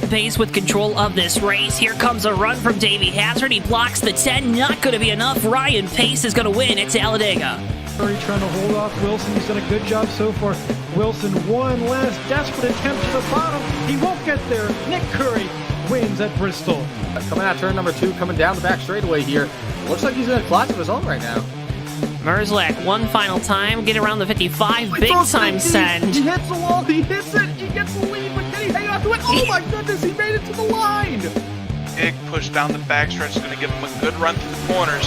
the pace with control of this race. Here comes a run from Davey Hazard. He blocks the 10. Not going to be enough. Ryan Pace is going to win at Talladega. Curry trying to hold off Wilson. He's done a good job so far. Wilson, one last desperate attempt to the bottom. He won't get there. Nick Curry wins at Bristol. Coming out turn number 2, coming down the back straightaway here. Looks like he's in a class of his own right now. Merzlak, one final time, get around the 55, big time send. He hits the wall, he hits it, he gets the lead, but can he hang on to it? Oh my goodness, he made it to the line! Big push down the backstretch is going to give him a good run through the corners.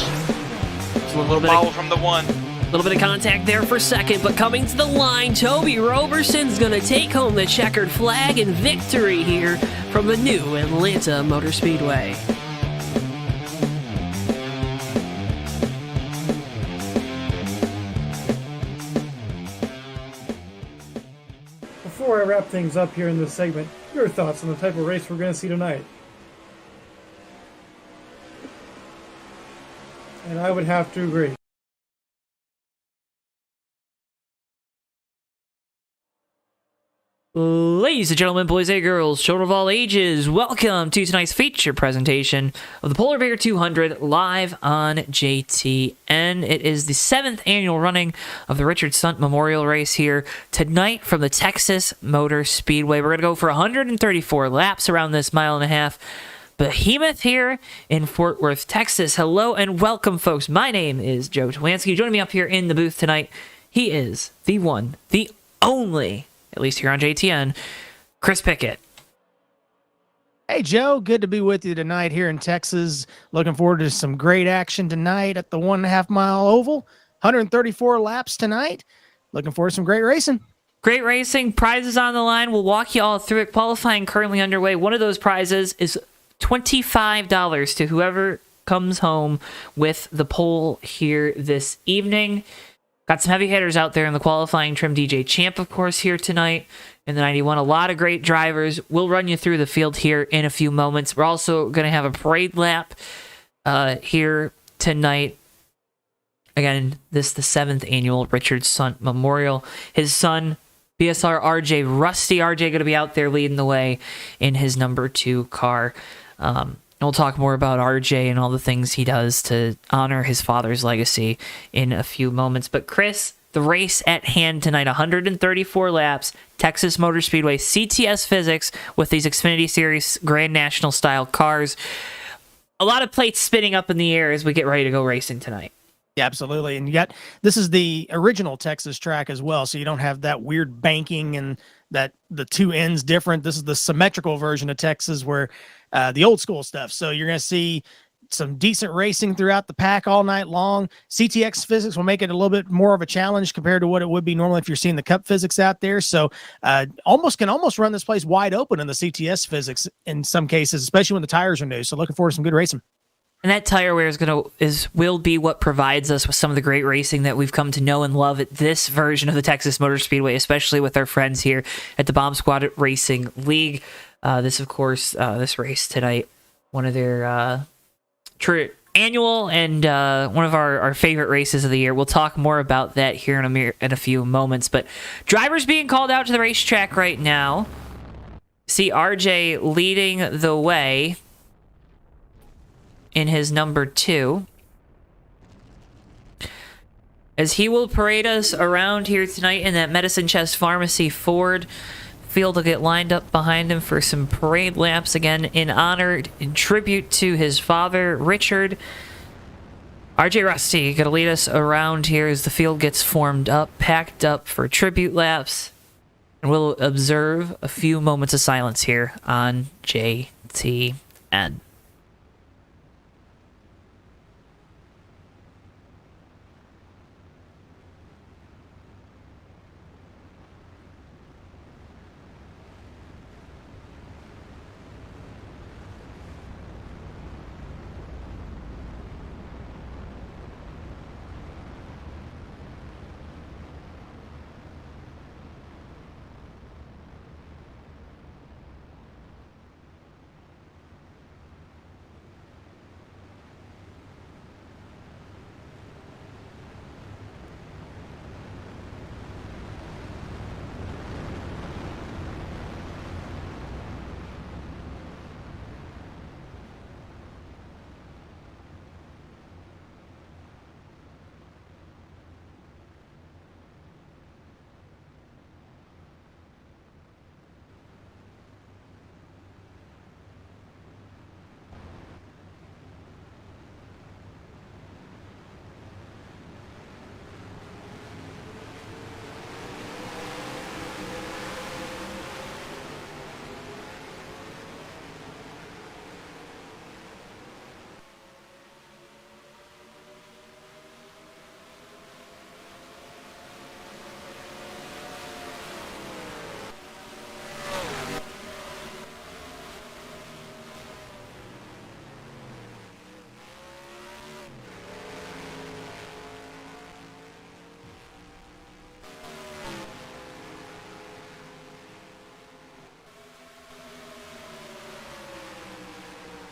Just a little bit Follow from the 1. A little bit of contact there for second, but coming to the line, Toby Roberson's going to take home the checkered flag and victory here from the new Atlanta Motor Speedway. Before I wrap things up here in this segment, your thoughts on the type of race we're going to see tonight? And I would have to agree. Ladies and gentlemen, boys and girls, children of all ages, welcome to tonight's feature presentation of the Polar Bear 200 live on JTN. It is the 7th annual running of the Richard Sundt Memorial Race here tonight from the Texas Motor Speedway. We're going to go for 134 laps around this mile-and-a-half behemoth here in Fort Worth, Texas. Hello and welcome, folks. My name is Joe Twansky. Joining me up here in the booth tonight, he is the one, the only, at least here on JTN, Chris Pickett. Hey, Joe. Good to be with you tonight here in Texas. Looking forward to some great action tonight at the 1.5 mile oval. 134 laps tonight. Looking forward to some great racing. Great racing. Prizes on the line. We'll walk you all through it. Qualifying currently underway. One of those prizes is $25 to whoever comes home with the pole here this evening. Got some heavy hitters out there in the qualifying trim. DJ Champ, of course, here tonight in the 91. A lot of great drivers. We'll run you through the field here in a few moments. We're also going to have a parade lap here tonight. Again, this is the 7th annual Richard Sundt Memorial. His son, BSR RJ, Rusty RJ, going to be out there leading the way in his number 2 car. And we'll talk more about RJ and all the things he does to honor his father's legacy in a few moments. But Chris, the race at hand tonight, 134 laps, Texas Motor Speedway, CTS physics with these Xfinity Series Grand National style cars. A lot of plates spinning up in the air as we get ready to go racing tonight. Yeah, absolutely. And yet, this is the original Texas track as well, so you don't have that weird banking and that the two ends different. This is the symmetrical version of Texas where the old school stuff. So you're going to see some decent racing throughout the pack all night long. CTX physics will make it a little bit more of a challenge compared to what it would be normally if you're seeing the Cup physics out there. So almost run this place wide open in the CTS physics in some cases, especially when the tires are new. So looking forward to some good racing. And that tire wear will be what provides us with some of the great racing that we've come to know and love at this version of the Texas Motor Speedway, especially with our friends here at the Bomb Squad Racing League. This race tonight, one of their annual and one of our favorite races of the year. We'll talk more about that here in a few moments. But drivers being called out to the racetrack right now. See RJ leading the way in his number 2, as he will parade us around here tonight in that Medicine Chest Pharmacy Ford. Field will get lined up behind him for some parade laps again in honor, in tribute to his father, Richard. RJ Rusty going to lead us around here as the field gets formed up, packed up for tribute laps. And we'll observe a few moments of silence here on JTN.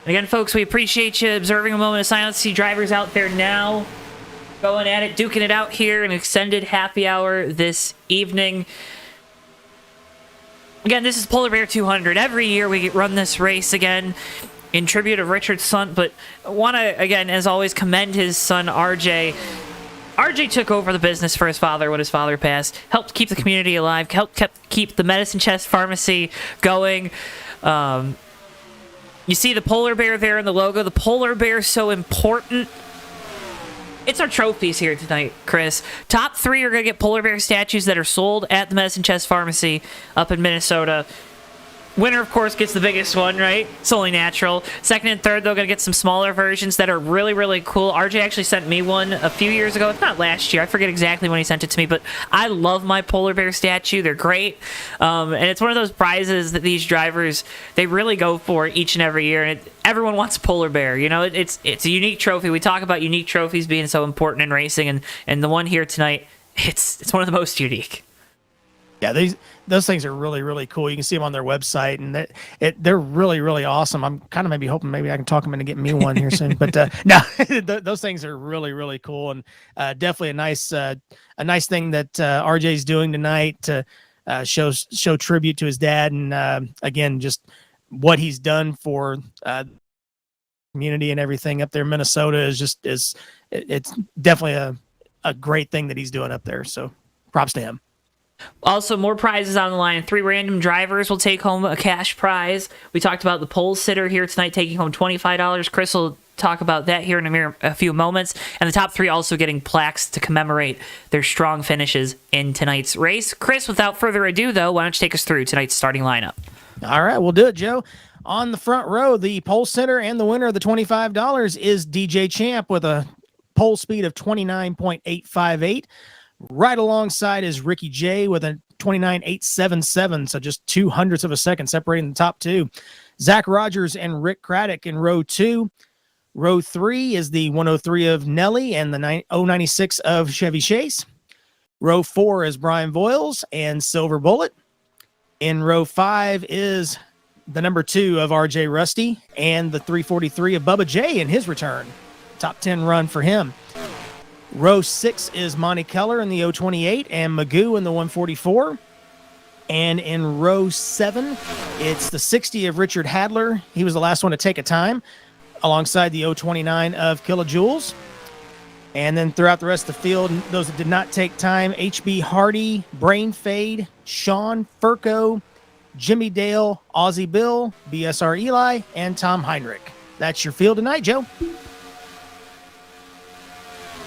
Again, folks, we appreciate you observing a moment of silence. See drivers out there now going at it, duking it out here, an extended happy hour this evening. Again, this is Polar Bear 200. Every year we run this race again in tribute of Richard Sundt, but I want to, again, as always, commend his son, RJ. RJ took over the business for his father when his father passed, helped keep the community alive, helped keep the Medicine Chest Pharmacy going. You see the polar bear there in the logo. The polar bear is so important. It's our trophies here tonight, Chris. Top 3 are going to get polar bear statues that are sold at the Medicine Chest Pharmacy up in Minnesota. Winner, of course, gets the biggest one, right? It's only natural. Second and third, they're going to get some smaller versions that are really, really cool. RJ actually sent me one a few years ago. If not last year. I forget exactly when he sent it to me, but I love my polar bear statue. They're great. And it's one of those prizes that these drivers, they really go for each and every year. And everyone wants a polar bear. You know, it's a unique trophy. We talk about unique trophies being so important in racing, and the one here tonight, it's one of the most unique. Yeah, those things are really, really cool. You can see them on their website, and they're really, really awesome. I'm kind of maybe hoping maybe I can talk them into getting me one here soon. But no, those things are really, really cool, and definitely a nice thing that RJ's doing tonight to show tribute to his dad, and again, just what he's done for community and everything up there in Minnesota is it's definitely a great thing that he's doing up there. So props to him. Also, more prizes on the line. 3 random drivers will take home a cash prize. We talked about the pole sitter here tonight taking home $25. Chris will talk about that here in a few moments. And the top 3 also getting plaques to commemorate their strong finishes in tonight's race. Chris, without further ado, though, why don't you take us through tonight's starting lineup? All right, we'll do it, Joe. On the front row, the pole sitter and the winner of the $25 is DJ Champ with a pole speed of 29.858. Right alongside is Ricky J with a 29.877, so just 0.02 of a second separating the top 2. Zach Rogers and Rick Craddock in row 2. Row 3 is the 103 of Nelly and the 096 of Chevy Chase. Row 4 is Brian Voiles and Silver Bullet. In row 5 is the number 2 of RJ Rusty and the 343 of Bubba J in his return. Top 10 run for him. Row 6 is Monty Keller in the 028 and Magoo in the 144. And in row 7, it's the 60 of Richard Hadler. He was the last one to take a time, alongside the 029 of Kilojoules. And then throughout the rest of the field, those that did not take time, HB Hardy, Brain Fade, Sean Furco, Jimmy Dale, Aussie Bill, BSR Eli, and Tom Heinrich. That's your field tonight, Joe.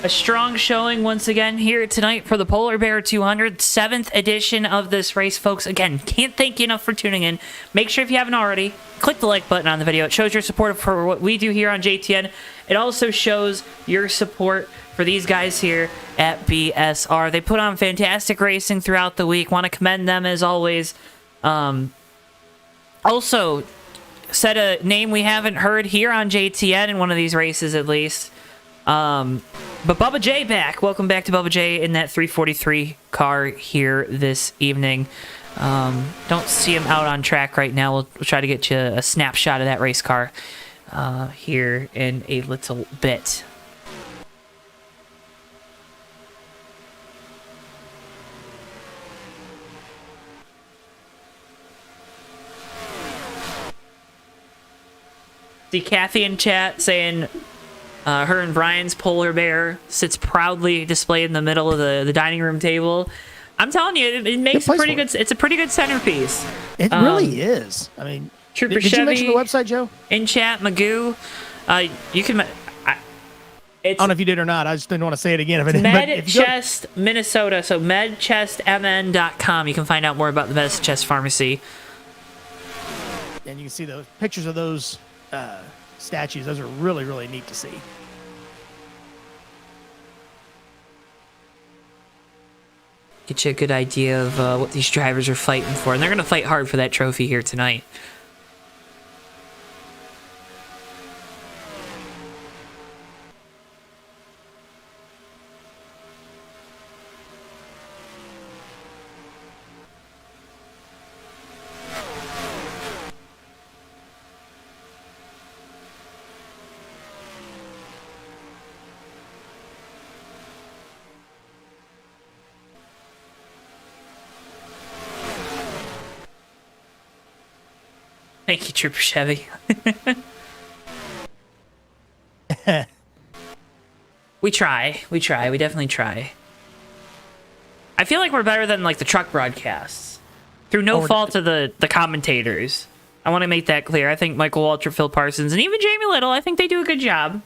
A strong showing once again here tonight for the Polar Bear 200, 7th edition of this race, folks. Again, can't thank you enough for tuning in. Make sure if you haven't already, click the like button on the video. It shows your support for what we do here on JTN. It also shows your support for these guys here at BSR. They put on fantastic racing throughout the week. Want to commend them as always. Also, said a name we haven't heard here on JTN in one of these races at least. But Bubba J back. Welcome back to Bubba J in that 343 car here this evening. Don't see him out on track right now. We'll try to get you a snapshot of that race car here in a little bit. See Kathy in chat saying her and Brian's polar bear sits proudly displayed in the middle of the dining room table. I'm telling you, it makes a pretty good. It's a pretty good centerpiece. It really is. I mean, Trooper did you mention Chevy the website, Joe? in chat, Magoo. You can. I don't know if you did or not. I just didn't want to say it again. Medchest, Minnesota. So medchestmn.com. You can find out more about the Medicine Chest Pharmacy. And you can see the pictures of those statues. Those are really, really neat to see. Get you a good idea of what these drivers are fighting for. And they're going to fight hard for that trophy here tonight. Thank you, Trooper Chevy. We try. We definitely try. I feel like we're better than like the truck broadcasts. Through no fault of the commentators. I want to make that clear. I think Michael Waltrip, Phil Parsons, and even Jamie Little, I think they do a good job.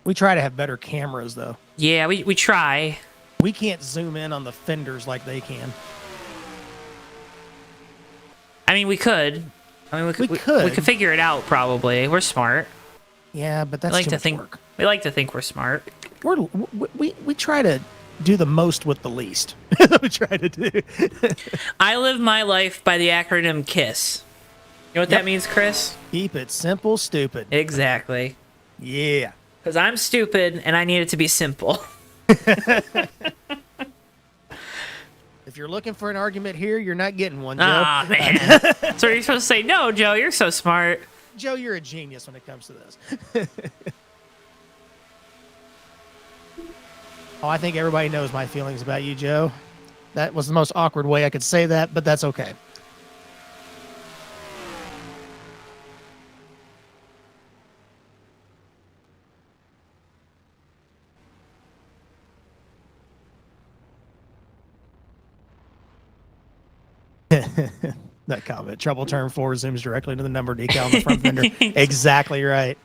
We try to have better cameras, though. Yeah, we try. We can't zoom in on the fenders like they can. I mean, we could. I mean, we could figure it out, probably. We're smart. Yeah, but that's too much work. We like to think we're smart. We try to do the most with the least. That's what we try to do. I live my life by the acronym KISS. You know what that means, Chris? Keep it simple, stupid. Exactly. Yeah. Because I'm stupid, and I need it to be simple. If you're looking for an argument here, you're not getting one, Joe. Ah, man. So you're supposed to say, no, Joe, you're so smart. Joe, you're a genius when it comes to this. Oh, I think everybody knows my feelings about you, Joe. That was the most awkward way I could say that, but that's okay. That comment. Trouble turn 4 zooms directly to the number decal on the front fender. Exactly right.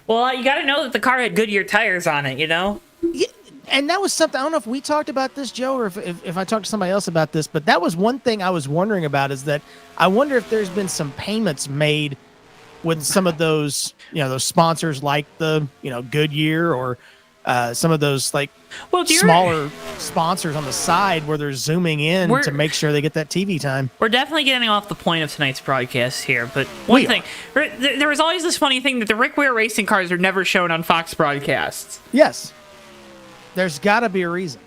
Well, you got to know that the car had Goodyear tires on it, you know? Yeah, and that was something, I don't know if we talked about this, Joe, or if I talked to somebody else about this, but that was one thing I was wondering about, is that I wonder if there's been some payments made with some of those, those sponsors like the, Goodyear, or some of those smaller sponsors on the side where they're zooming in to make sure they get that TV time. We're definitely getting off the point of tonight's broadcast here, but one thing, there was always this funny thing that the Rick Ware racing cars are never shown on Fox broadcasts. Yes. There's got to be a reason.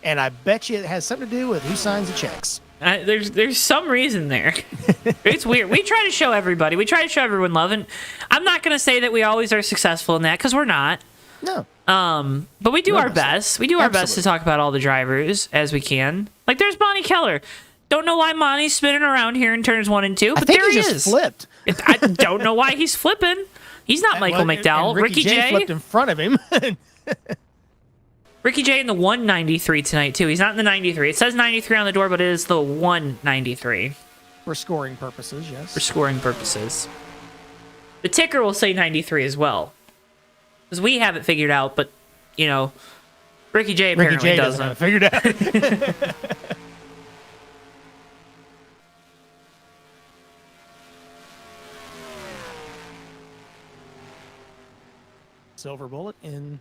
And I bet you it has something to do with who signs the checks. There's some reason there. It's weird. We try to show everybody. We try to show everyone love, and I'm not going to say that we always are successful in that, because we're not. No. But we do our best. We do our best to talk about all the drivers as we can. Like, there's Monty Keller. Don't know why Monty's spinning around here in turns 1 and 2, but there he is. Flipped. I don't know why he's flipping. He's not Michael McDowell. And Ricky J flipped in front of him. Ricky J in the 193 tonight, too. He's not in the 93. It says 93 on the door, but it is the 193. For scoring purposes, yes. For scoring purposes. The ticker will say 93 as well. Because we have it figured out, but, Ricky J apparently doesn't have it figured out. Silver bullet, and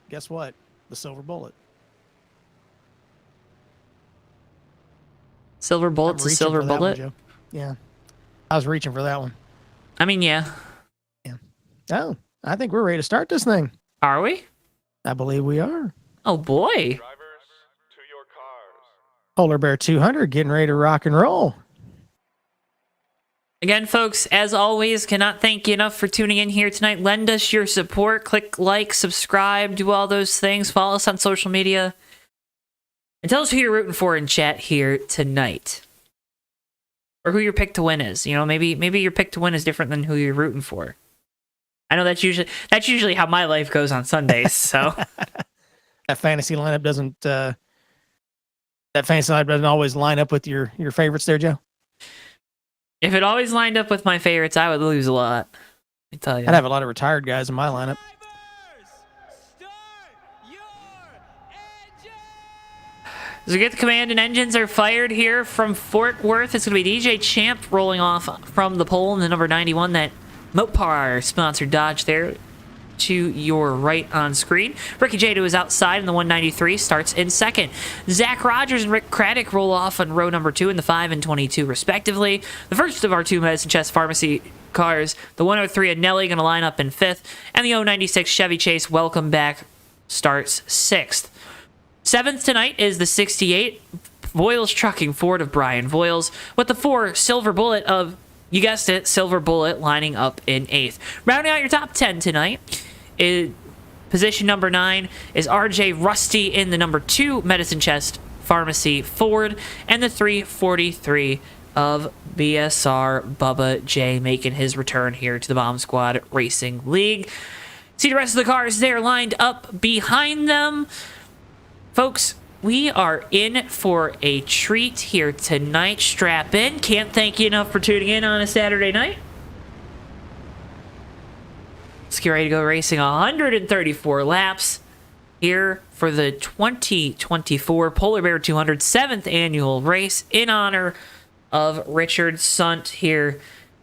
guess what? The silver bullet. Silver bullet's a silver bullet? One, yeah. I was reaching for that one. I mean, yeah. Yeah. Oh, I think we're ready to start this thing. Are we? I believe we are. Oh, boy. Drivers, to your cars. Polar Bear 200 getting ready to rock and roll. Again, folks, as always, cannot thank you enough for tuning in here tonight. Lend us your support. Click like, subscribe, do all those things. Follow us on social media. And tell us who you're rooting for in chat here tonight. Or who your pick to win is. Maybe your pick to win is different than who you're rooting for. I know that's usually how my life goes on Sundays, so. That fantasy lineup doesn't always line up with your favorites there, Joe? If it always lined up with my favorites, I would lose a lot. Let me tell you. I'd have a lot of retired guys in my lineup. As we get the command and engines are fired here from Fort Worth, it's going to be DJ Champ rolling off from the pole in the number 91, that Mopar sponsored Dodge there to your right on screen. Ricky J is outside in the 193, starts in second. Zach Rogers and Rick Craddock roll off on row number 2 in the 5 and 22 respectively. The first of our two Medicine Chest Pharmacy cars, the 103 Anelli, going to line up in 5th, and the 096 Chevy Chase Welcome Back starts 6th. 7th tonight is the 68 Voiles Trucking Ford of Brian Voiles, with the 4 Silver Bullet of, you guessed it, Silver Bullet lining up in 8th. Rounding out your top 10 tonight, position number 9 is RJ Rusty in the number 2 Medicine Chest Pharmacy Ford, and the 343 of BSR, Bubba J, making his return here to the Bomb Squad Racing League. See the rest of the cars there lined up behind them. Folks, we are in for a treat here tonight. Strap in. Can't thank you enough for tuning in on a Saturday night. Let's get ready to go racing 134 laps here for the 2024 Polar Bear 200 7th annual race in honor of Richard Sundt here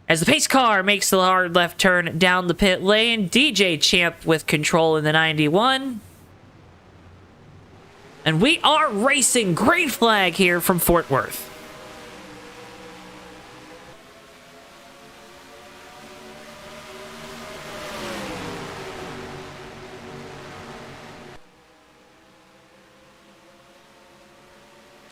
as the pace car makes the hard left turn down the pit lane. DJ Champ with control in the 91. And we are racing green flag here from Fort Worth.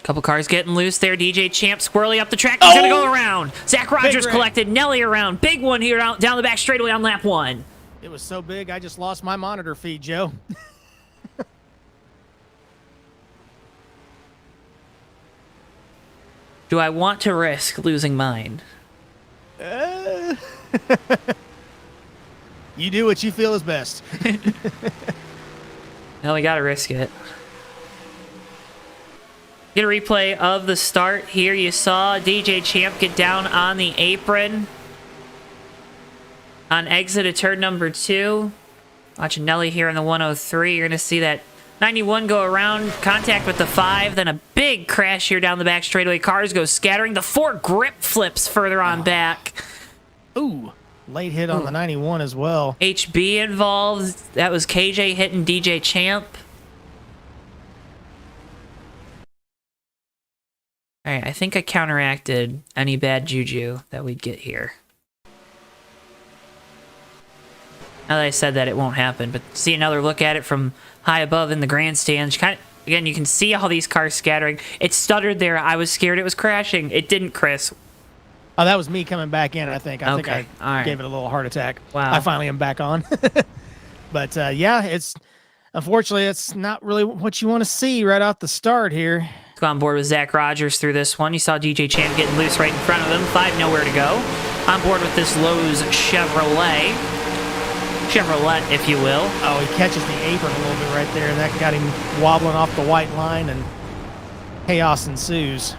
Couple cars getting loose there. DJ Champ squirrely up the track. He's going to go around. Zach Rogers collected. Nelly around. Big one here down the back straightaway on lap 1. It was so big, I just lost my monitor feed, Joe. Do I want to risk losing mine? You do what you feel is best. No, we got to risk it. Get a replay of the start here. You saw DJ Champ get down on the apron on exit of turn number 2. Watching Nelly here in the 103. You're going to see that 91 go around, contact with the 5, then a big crash here down the back straightaway. Cars go scattering. The 4 grip flips further on back. Ooh, late hit on the 91 as well. HB involved. That was KJ hitting DJ Champ. All right, I think I counteracted any bad juju that we'd get here. Now that I said that, it won't happen, but see another look at it from high above in the grandstands. Again, you can see all these cars scattering. It stuttered there. I was scared it was crashing. It didn't, Chris. Oh, that was me coming back in, I think. I Okay, think I all right. gave it a little heart attack. Wow. I finally am back on. But, yeah, unfortunately, it's not really what you want to see right off the start here. Let's go on board with Zach Rogers through this one. You saw DJ Champ getting loose right in front of him. 5 nowhere to go. On board with this Lowe's Chevrolet, if you will. Oh, he catches the apron a little bit right there, and that got him wobbling off the white line, and chaos ensues.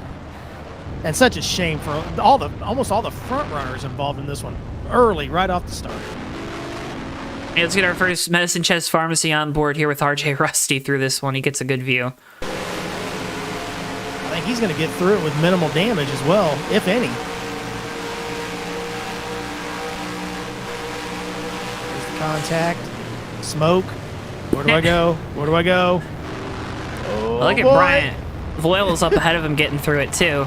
And such a shame for almost all the front runners involved in this one early, right off the start. Hey, let's get our first Medicine Chest Pharmacy on board here with RJ Rusty through this one. He gets a good view. I think he's going to get through it with minimal damage as well, if any. There's the contact. Smoke. Where do I go? Where do I go? Oh, Look at boy. Bryant. Voiles up ahead of him getting through it, too.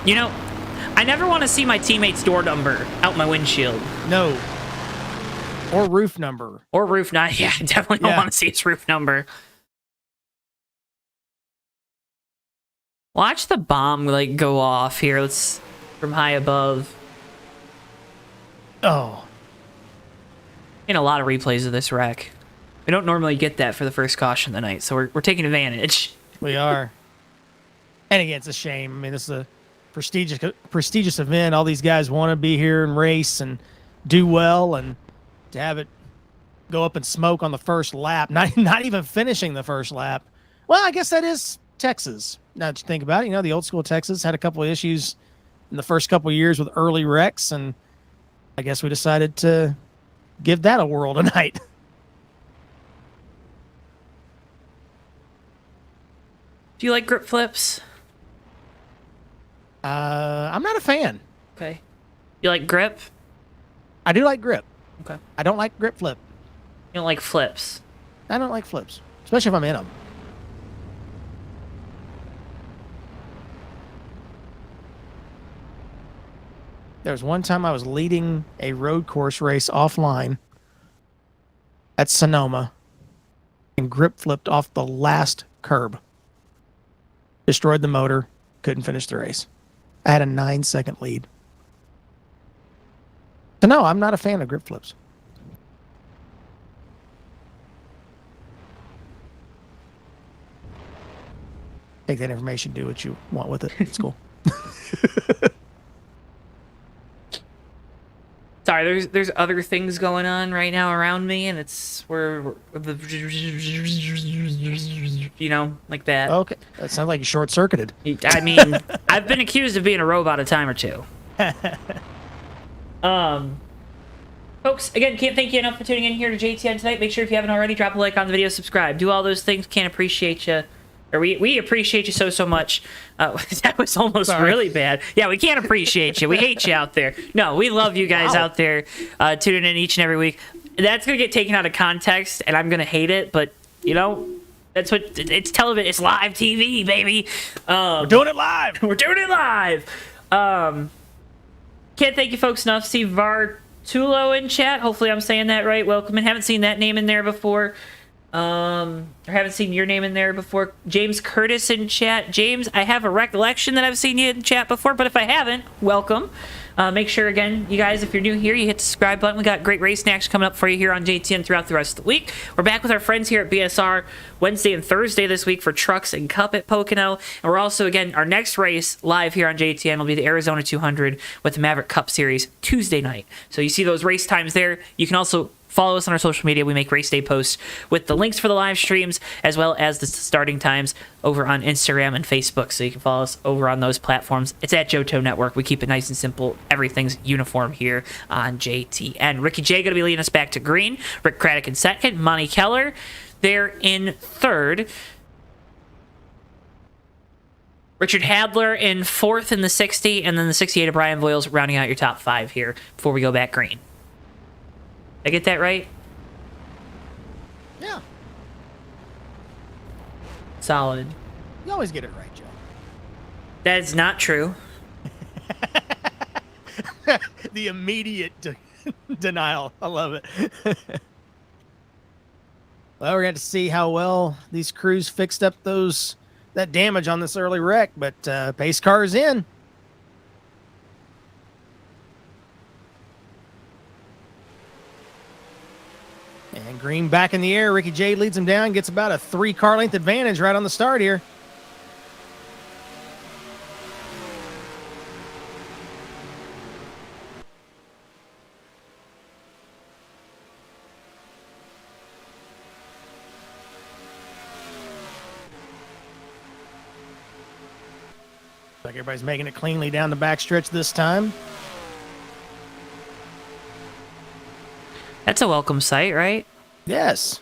You know, I never want to see my teammate's door number out my windshield. No. Or roof number. Or roof not. Yeah, I definitely don't want to see his roof number. Watch the bomb like go off here. Let's from high above. Oh. In a lot of replays of this wreck. We don't normally get that for the first caution of the night, so we're taking advantage. We are. And again, it's a shame. I mean, this is a prestigious event. All these guys want to be here and race and do well, and to have it go up and smoke on the first lap, not even finishing the first lap. Well, I guess that is Texas. Now that you think about it, the old school Texas had a couple of issues in the first couple of years with early wrecks, and I guess we decided to give that a whirl tonight. Do you like grip flips? I'm not a fan. Okay. You like grip? I do like grip. Okay. I don't like grip flip. You don't like flips? I don't like flips, especially if I'm in them. There was one time I was leading a road course race offline at Sonoma and grip flipped off the last curb. Destroyed the motor, couldn't finish the race. I had a 9-second lead. So no, I'm not a fan of grip flips. Take that information, do what you want with it. It's cool. Sorry, there's other things going on right now around me, and it's like that. Okay, that sounds like you short-circuited. I mean, I've been accused of being a robot a time or two. Folks, again, can't thank you enough for tuning in here to JTN tonight. Make sure if you haven't already, drop a like on the video, subscribe, do all those things. Can't appreciate you. Or we appreciate you so much. That was almost really bad. Yeah, we can't appreciate you. We hate you out there. No, we love you guys out there tuning in each and every week. That's going to get taken out of context, and I'm going to hate it, but, that's what... It's television. It's live TV, baby. We're doing it live. We're doing it live. Can't thank you folks enough. See Vartulo in chat. Hopefully I'm saying that right. Welcome, and haven't seen that name in there before. Or haven't seen your name in there before. James Curtis in chat. James, I have a recollection that I've seen you in chat before, but if I haven't, welcome. Make sure, again, you guys, if you're new here, you hit the subscribe button. We got great race snacks coming up for you here on JTN throughout the rest of the week. We're back with our friends here at BSR Wednesday and Thursday this week for Trucks and Cup at Pocono. And we're also, again, our next race live here on JTN will be the Arizona 200 with the Maverick Cup Series Tuesday night. So you see those race times there. You can also follow us on our social media. We make race day posts with the links for the live streams as well as the starting times over on Instagram and Facebook. So you can follow us over on those platforms. It's at JoeTowNetwork. We keep it nice and simple. Everything's uniform here on JTN. Ricky J going to be leading us back to green. Rick Craddock in second. Monty Keller there in third. Richard Hadler in fourth in the 60, and then the 68 of Brian Voiles rounding out your top five here before we go back green. I get that right? Yeah. Solid. You always get it right, Joe. That is not true. The immediate denial. I love it. Well, we're going to see how well these crews fixed up that damage on this early wreck, but pace car is in. And green back in the air. Ricky J leads him down, gets about a 3-car length advantage right on the start here. Like everybody's making it cleanly down the backstretch this time. That's a welcome sight, right? Yes.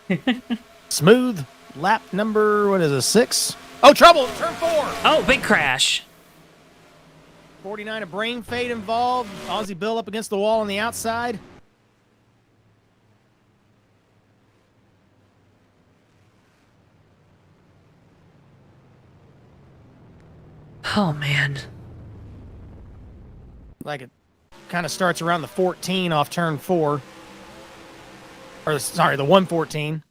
Smooth lap number, 6? Oh, trouble! Turn 4! Oh, big crash. 49, a brain fade involved. Aussie Bill up against the wall on the outside. Oh, man. Like it kind of starts around the 14 off turn 4. Or, sorry, the 114.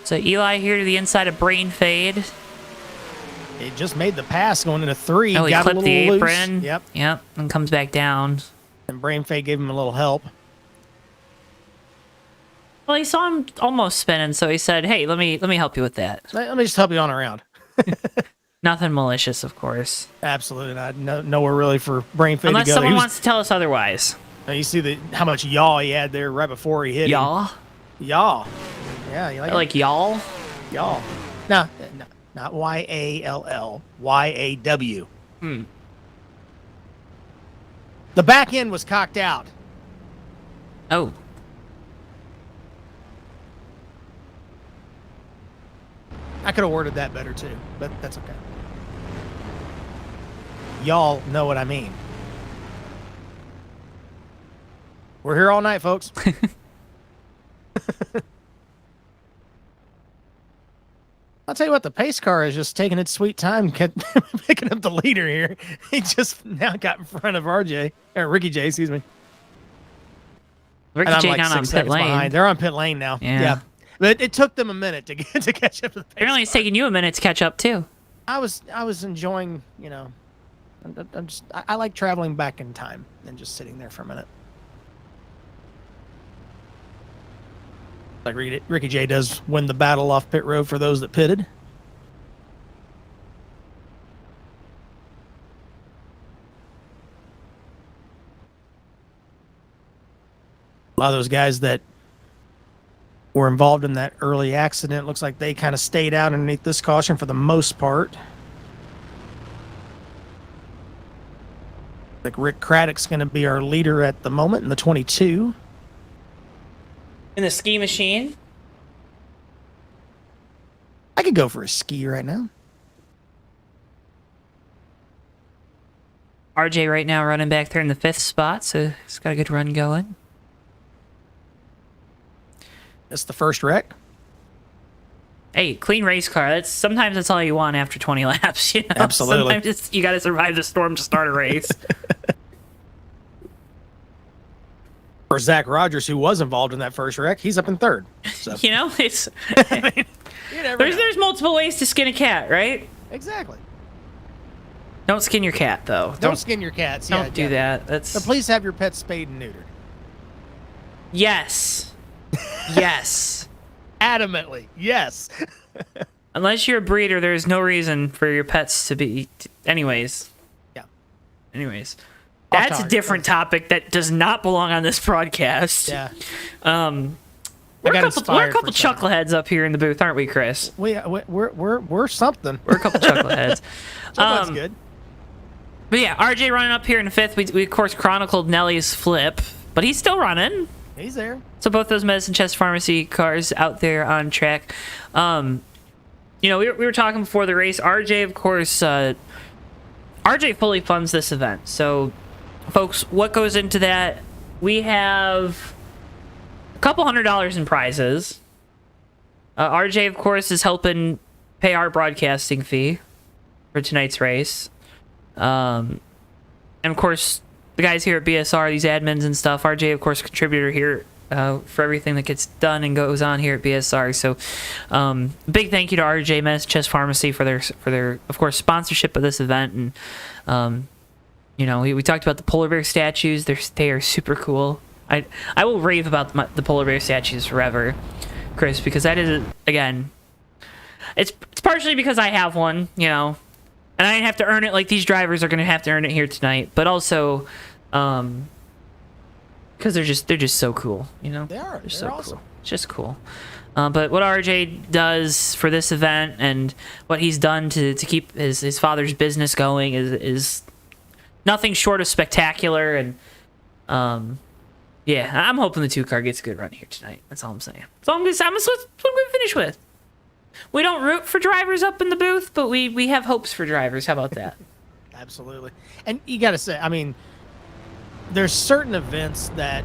So Eli here to the inside of brain fade. It just made the pass going into 3. Oh, he got clipped a the little apron. Loose. Yep. Yep, and comes back down. And brain fade gave him a little help. Well, he saw him almost spinning, so he said, "Hey, let me help you with that." Let me just help you on around. Nothing malicious, of course. Absolutely not. Nowhere really for brain fade Unless to go. someone wants to tell us otherwise. You see how much yaw he had there right before he hit Y'all? him. Yaw. Yeah, you Like y'all? y'all. No, not Y-A-L-L. Y-A-W. The back end was cocked out. Oh. I could have worded that better too, but that's okay. Y'all know what I mean. We're here all night, folks. I'll tell you what, the pace car is just taking its sweet time picking up the leader here. He just now got in front of Ricky J, excuse me. Ricky And I'm J like down on 6 pit seconds lane. behind. They're on pit lane now. Yeah. But it took them a minute to catch up to the pace Apparently, it's car. taking you a minute to catch up too. I was enjoying, I like traveling back in time and just sitting there for a minute. Like Ricky J does win the battle off pit road for those that pitted. A lot of those guys that were involved in that early accident, looks like they kind of stayed out underneath this caution for the most part. Like Rick Craddock's going to be our leader at the moment in the 22. In the ski machine. I could go for a ski right now. RJ right now running back there in the 5th spot, so he's got a good run going. That's the first wreck. Hey, clean race car. Sometimes that's all you want after 20 laps. You know? Absolutely. Sometimes you got to survive the storm to start a race. For Zach Rogers, who was involved in that first wreck, he's up in 3rd. So. You know, it's You never know. there's multiple ways to skin a cat, right? Exactly. Don't skin your cat, though. Don't skin your cats. Don't do that. That's But please have your pet spayed and neutered. yes, yes. Adamantly, yes. Unless you're a breeder, there's no reason for your pets to be. Anyways. Yeah. Anyways, Off that's a target. different topic that does not belong on this broadcast. Yeah. We're a got couple inspired for chuckleheads up here in the booth, aren't we, Chris? We're something. We're a couple chuckleheads. So that's good. But yeah, RJ running up here in the 5th. We of course chronicled Nelly's flip, but he's still running. He's there. So both those Medicine Chest Pharmacy cars out there on track. You know, we were talking before the race. RJ, of course, RJ fully funds this event. So, folks, what goes into that? We have a couple $100 in prizes. RJ, of course, is helping pay our broadcasting fee for tonight's race. And, of course, the guys here at BSR, these admins and stuff, RJ, of course, contributor here for everything that gets done and goes on here at BSR. So, big thank you to RJ Medicine Chest Pharmacy for their of course sponsorship of this event. And you know, we talked about the polar bear statues. They are super cool. I will rave about the polar bear statues forever, Chris, because that is, again, it's partially because I have one, you know, and I didn't have to earn it like these drivers are going to have to earn it here tonight, but also because they're just so cool, you know. They're so awesome. cool. It's just cool. But what RJ does for this event and what he's done to keep his father's business going is nothing short of spectacular. And yeah, I'm hoping the 2-car gets a good run here tonight. That's all I'm saying. That's what I'm going to finish with. We don't root for drivers up in the booth, but we have hopes for drivers. How about that? Absolutely. And you got to say, I mean, there's certain events that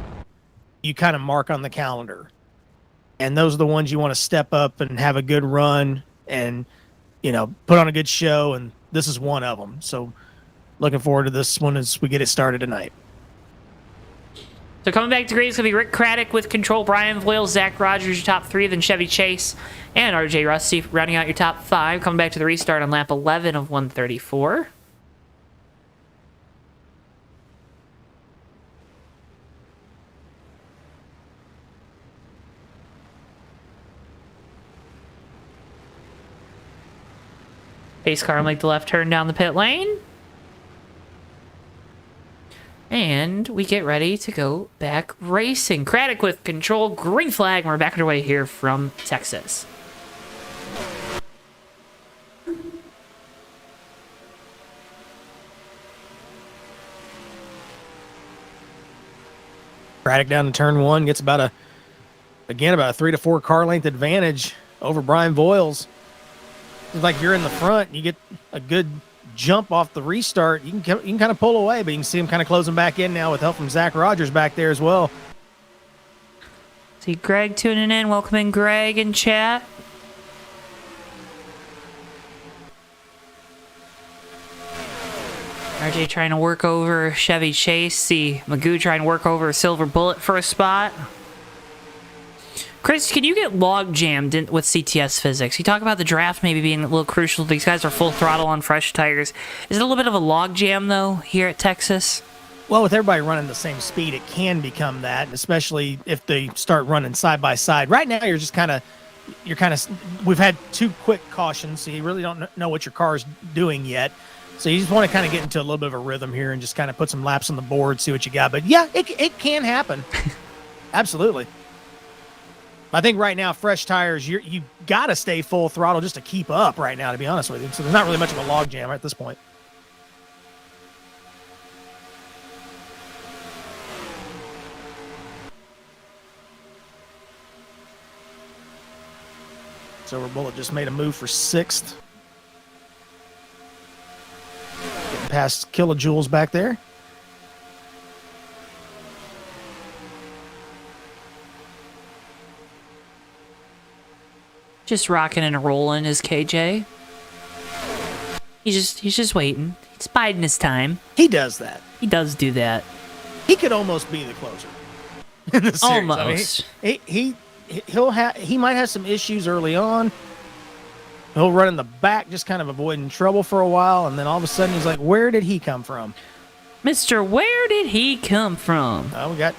you kind of mark on the calendar, and those are the ones you want to step up and have a good run and, you know, put on a good show. And this is one of them. So looking forward to this one as we get it started tonight. So coming back to grade, it's going to be Rick Craddock with control, Brian Voiles, Zach Rogers, your top 3, then Chevy Chase and RJ Rusty rounding out your top 5. Coming back to the restart on lap 11 of 134. Pace car will make the left turn down the pit lane. And we get ready to go back racing. Craddock with control, green flag, and we're back underway here from Texas. Craddock down to turn 1, gets about a 3 to 4 car length advantage over Brian Voiles. It's like you're in the front, you get a good jump off the restart. You can kind of pull away, but you can see him kind of closing back in now with help from Zach Rogers back there as well. See Greg tuning in. Welcome in, Greg, in chat. RJ trying to work over Chevy Chase. See Magoo trying to work over Silver Bullet for a spot. Chris, can you get log jammed with CTS physics? You talk about the draft maybe being a little crucial. These guys are full throttle on fresh tires. Is it a little bit of a log jam, though, here at Texas? Well, with everybody running the same speed, it can become that, especially if they start running side by side. Right now, you're kind of, we've had 2 quick cautions, so you really don't know what your car's doing yet. So you just want to kind of get into a little bit of a rhythm here and just kind of put some laps on the board, see what you got. But yeah, it can happen. Absolutely. I think right now, fresh tires, you got to stay full throttle just to keep up right now, to be honest with you. So there's not really much of a log jam at this point. Silver Bullet just made a move for 6th. Getting past kilojoules back there. Just rocking and rolling is KJ. He's just waiting. He's biding his time. He does that. He does do that. He could almost be the closer in the series. Almost. I mean, he might have some issues early on. He'll run in the back, just kind of avoiding trouble for a while, and then all of a sudden he's like, "Where did he come from, Mr. Where did he come from?" We got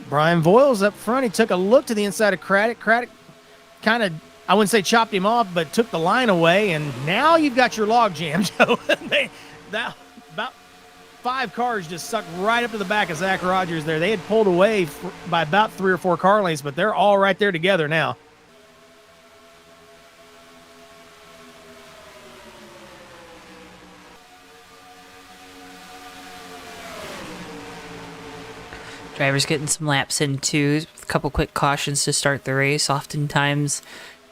Brian Voiles up front. He took a look to the inside of Craddock. Craddock kind of, I wouldn't say chopped him off, but took the line away, and now you've got your log jam, Joe. About 5 cars just sucked right up to the back of Zach Rogers there. They had pulled away by about 3 or 4 car lengths, but they're all right there together now. Drivers getting some laps in too. A couple quick cautions to start the race. Oftentimes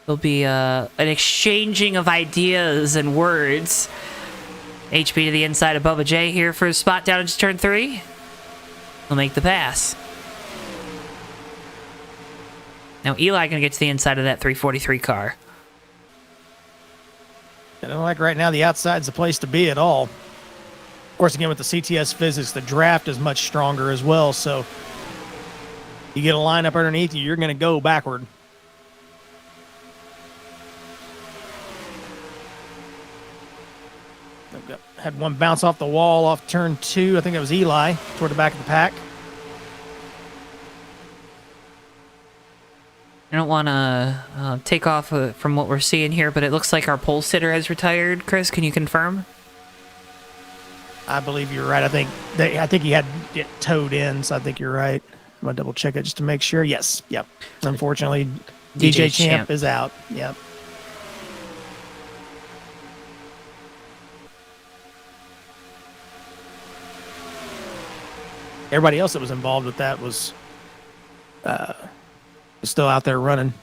there'll be an exchanging of ideas and words. HB to the inside of Bubba J here for a spot down into turn 3. He'll make the pass. Now Eli gonna get to the inside of that 343 car. I don't like right now the outside's the place to be at all. Of course, again, with the CTS physics, the draft is much stronger as well. So you get a lineup underneath you, you're going to go backward. Had one bounce off the wall off turn 2. I think it was Eli toward the back of the pack. I don't want to take off from what we're seeing here, but it looks like our pole sitter has retired. Chris, can you confirm? I believe you're right. I think he had it towed in, so I think you're right. I'm going to double check it just to make sure. Yes. Yep. Unfortunately, DJ Champ is out. Yep. Everybody else that was involved with that was still out there running.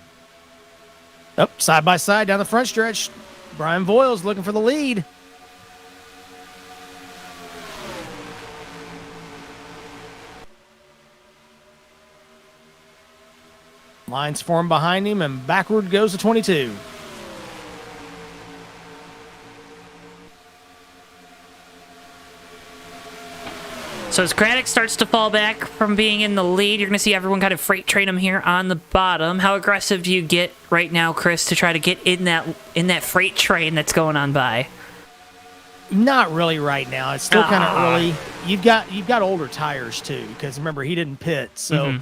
Up side by side down the front stretch. Brian Voiles looking for the lead. Lines form behind him, and backward goes to 22. So as Craddock starts to fall back from being in the lead, you're going to see everyone kind of freight train him here on the bottom. How aggressive do you get right now, Chris, to try to get in that freight train that's going on by? Not really right now. It's still kind of early. You've got older tires too, because remember he didn't pit. So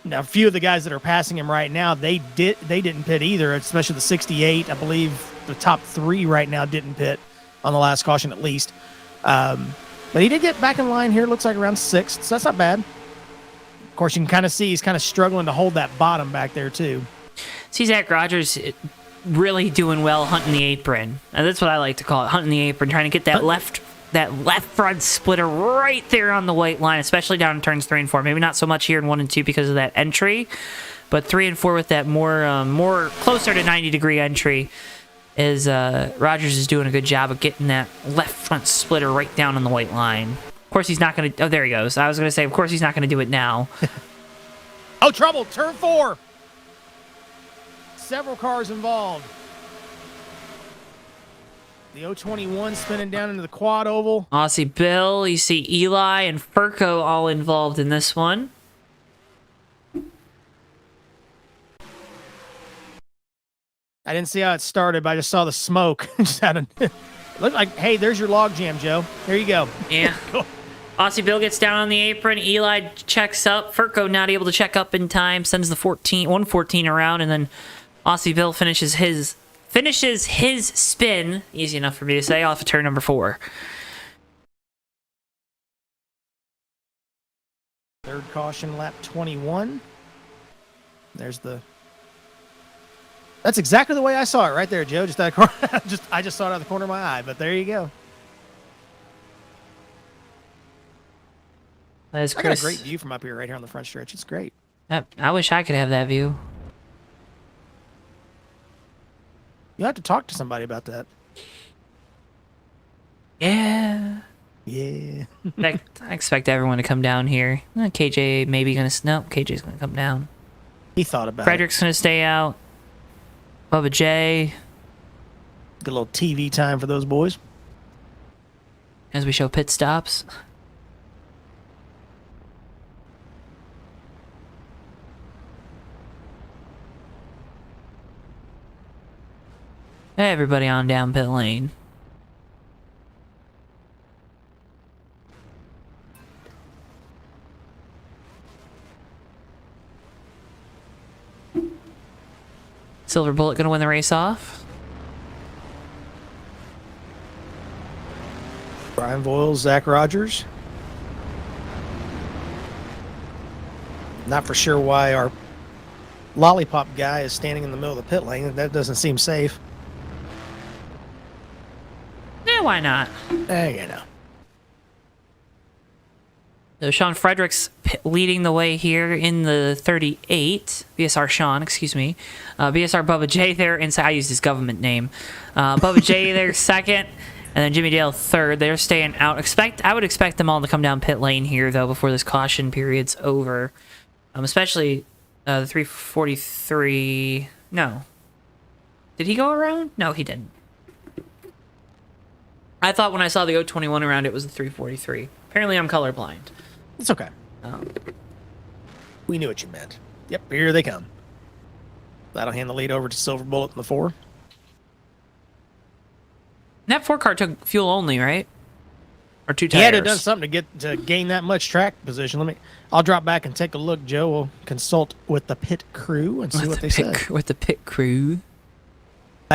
now a few of the guys that are passing him right now, they didn't pit either. Especially the 68. I believe the top 3 right now didn't pit on the last caution at least. But he did get back in line here. Looks like around 6th, so that's not bad. Of course, you can kind of see he's kind of struggling to hold that bottom back there too. See Zach Rogers really doing well hunting the apron. And that's what I like to call it, hunting the apron, trying to get that left front splitter right there on the white line, especially down in turns 3 and 4. Maybe not so much here in 1 and 2 because of that entry, but 3 and 4 with that more closer to 90-degree entry is Rogers is doing a good job of getting that left front splitter right down on the white line. Of course, he's not going to... Oh, there he goes. I was going to say, of course, he's not going to do it now. Oh, trouble. Turn 4. Several cars involved. The 021 spinning down into the quad oval. Aussie Bill, you see Eli and Furco all involved in this one. I didn't see how it started, but I just saw the smoke. Looked like, hey, there's your log jam, Joe. There you go. Yeah. Aussie Bill gets down on the apron. Eli checks up. Furco not able to check up in time. Sends the 114 around, and then Aussie Bill finishes his spin. Easy enough for me to say, off of turn number 4. Third caution, lap 21. There's the... That's exactly the way I saw it right there, Joe. Just out of corner. I just saw it out of the corner of my eye, but there you go. That's I got a Chris. great view from up here, right here on the front stretch. It's great. I wish I could have that view. You'll have to talk to somebody about that. Yeah. Yeah. I expect everyone to come down here. KJ maybe gonna no. KJ's gonna come down. He thought about Frederick's gonna stay out. Bubba J. it. Good little TV time for those boys. As we show pit stops. Everybody on down pit lane. Silver Bullet gonna win the race off. Brian Voiles, Zach Rogers. Not for sure why our lollipop guy is standing in the middle of the pit lane. That doesn't seem safe. Yeah, why not? You know. So Sean Fredericks leading the way here in the 38. BSR Sean, excuse me. BSR Bubba J there inside. I used his government name. Bubba J there second. And then Jimmy Dale third. They're staying out. I would expect them all to come down pit lane here, though, before this caution period's over. Especially the 343. No. Did he go around? No, he didn't. I thought when I saw the 021 around, it was the 343. Apparently, I'm colorblind. It's okay. We knew what you meant. Yep, here they come. That'll hand the lead over to Silver Bullet in the 4. And that 4 car took fuel only, right? Or 2 tires? He had to have done something to gain that much track position. I'll drop back and take a look, Joe. We'll consult with the pit crew and see what they said. With the pit crew.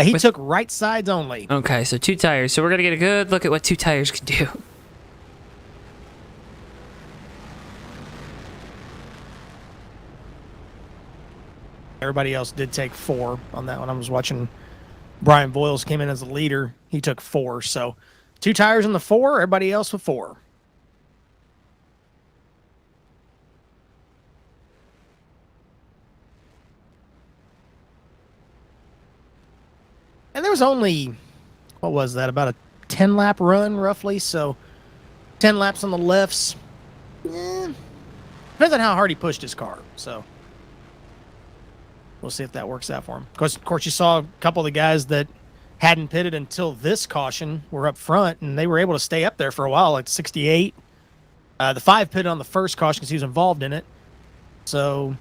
He took right sides only. Okay, so 2 tires. So we're going to get a good look at what 2 tires can do. Everybody else did take 4 on that one. I was watching Brian Voiles came in as the leader. He took 4. So 2 tires in the 4, everybody else with 4. And there was only, what was that, about a 10-lap run, roughly. So 10 laps on the lefts. Depends on how hard he pushed his car. So we'll see if that works out for him. Of course, you saw a couple of the guys that hadn't pitted until this caution were up front, and they were able to stay up there for a while, like 68. The 5 pitted on the first caution because he was involved in it. So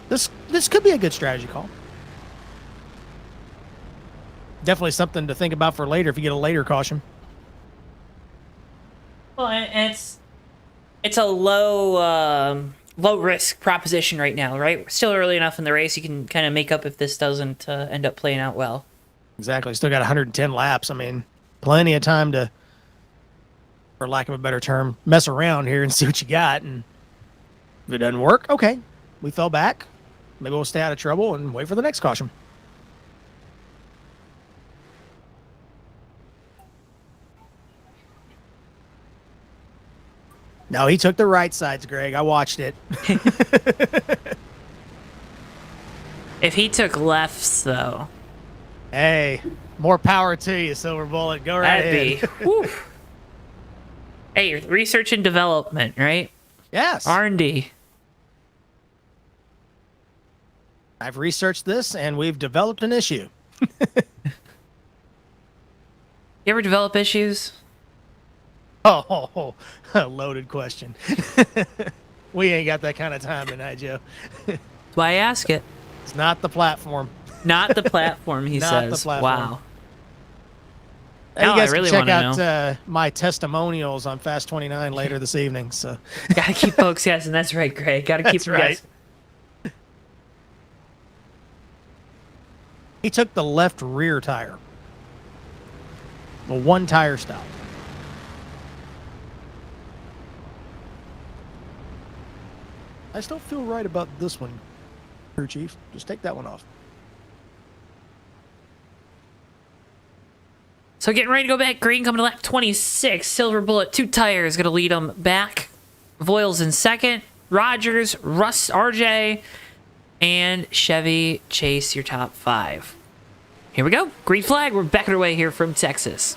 this could be a good strategy call. Definitely something to think about for later if you get a later caution. Well, and it's a low risk proposition right now, right? We're still early enough in the race. You can kind of make up if this doesn't end up playing out well. Exactly. Still got 110 laps. I mean, plenty of time to, for lack of a better term, mess around here and see what you got. And if it doesn't work, okay, we fell back. Maybe we'll stay out of trouble and wait for the next caution. No, he took the right sides, Greg. I watched it. If he took lefts, though. Hey, more power to you, Silver Bullet. Go right ahead. That'd be... whew. Hey, research and development, right? Yes. R&D. I've researched this, and we've developed an issue. You ever develop issues? Oh, loaded question. We ain't got that kind of time tonight, Joe. That's why I ask it. It's not the platform. Not the platform, he Not says. the platform. Wow. Hey, Now you guys I really can check wanna out my testimonials on Fast 29 later this evening. So Gotta keep folks guessing. That's right, Greg. Gotta keep That's them right. guessing. he took the left rear tire. The one tire stop. I still feel right about this one, crew chief. Just take that one off. So getting ready to go back. Green coming to lap 26. Silver Bullet, 2 tires, going to lead them back. Voiles in second. Rogers, Russ, RJ, and Chevy Chase, your top 5. Here we go. Green flag. We're back away here from Texas.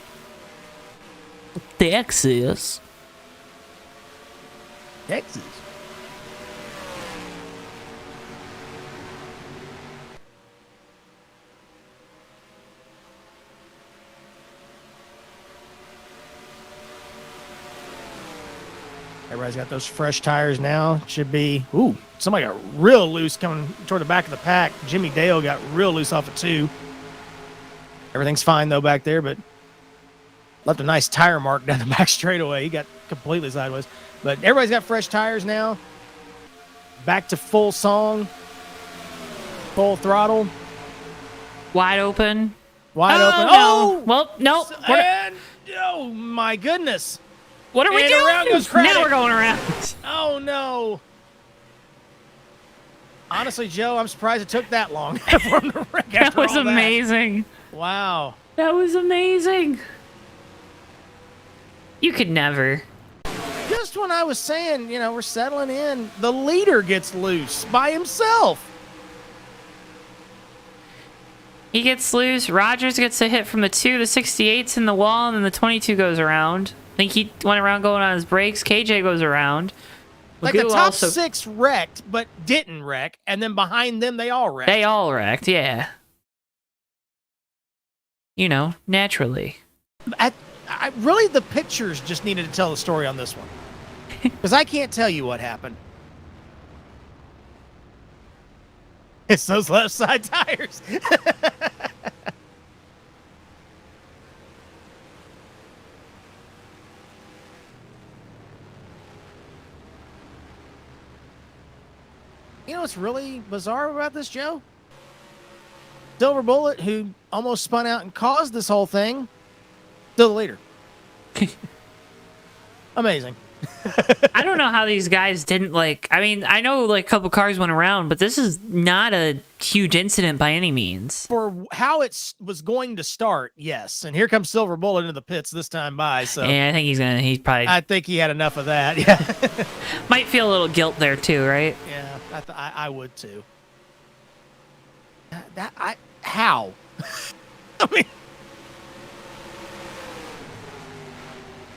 Texas. Texas. Everybody's got those fresh tires now. Should be. Ooh, somebody got real loose coming toward the back of the pack. Jimmy Dale got real loose off of 2. Everything's fine though back there, but left a nice tire mark down the back straightaway. He got completely sideways. But everybody's got fresh tires now. Back to full song. Full throttle. Wide open. Wide open. No. Well, no. And, oh, my goodness. What are we And doing? around goes Craddock. Now we're going around. Oh, no. Honestly, Joe, I'm surprised it took that long for him to wreck That after was all amazing. Wow. That was amazing. You could never. Just when I was saying, you know, we're settling in, the leader gets loose by himself. He gets loose. Rogers gets a hit from the 2. The 68's in the wall, and then the 22 goes around. I think he went around going on his brakes. KJ goes around. Like the top 6 wrecked, but didn't wreck, and then behind them, they all wrecked. They all wrecked, yeah. You know, naturally. Really, the pictures just needed to tell the story on this one. Because I can't tell you what happened. It's those left side tires. You know what's really bizarre about this, Joe? Silver Bullet, who almost spun out and caused this whole thing, still the leader. Amazing. I don't know how these guys didn't, like, I mean, I know, like, a couple cars went around, but this is not a huge incident by any means. For how it was going to start, yes. And here comes Silver Bullet into the pits this time by, so. Yeah, I think he's probably. I think he had enough of that, yeah. Might feel a little guilt there, too, right? Yeah, I would, too. How? I mean.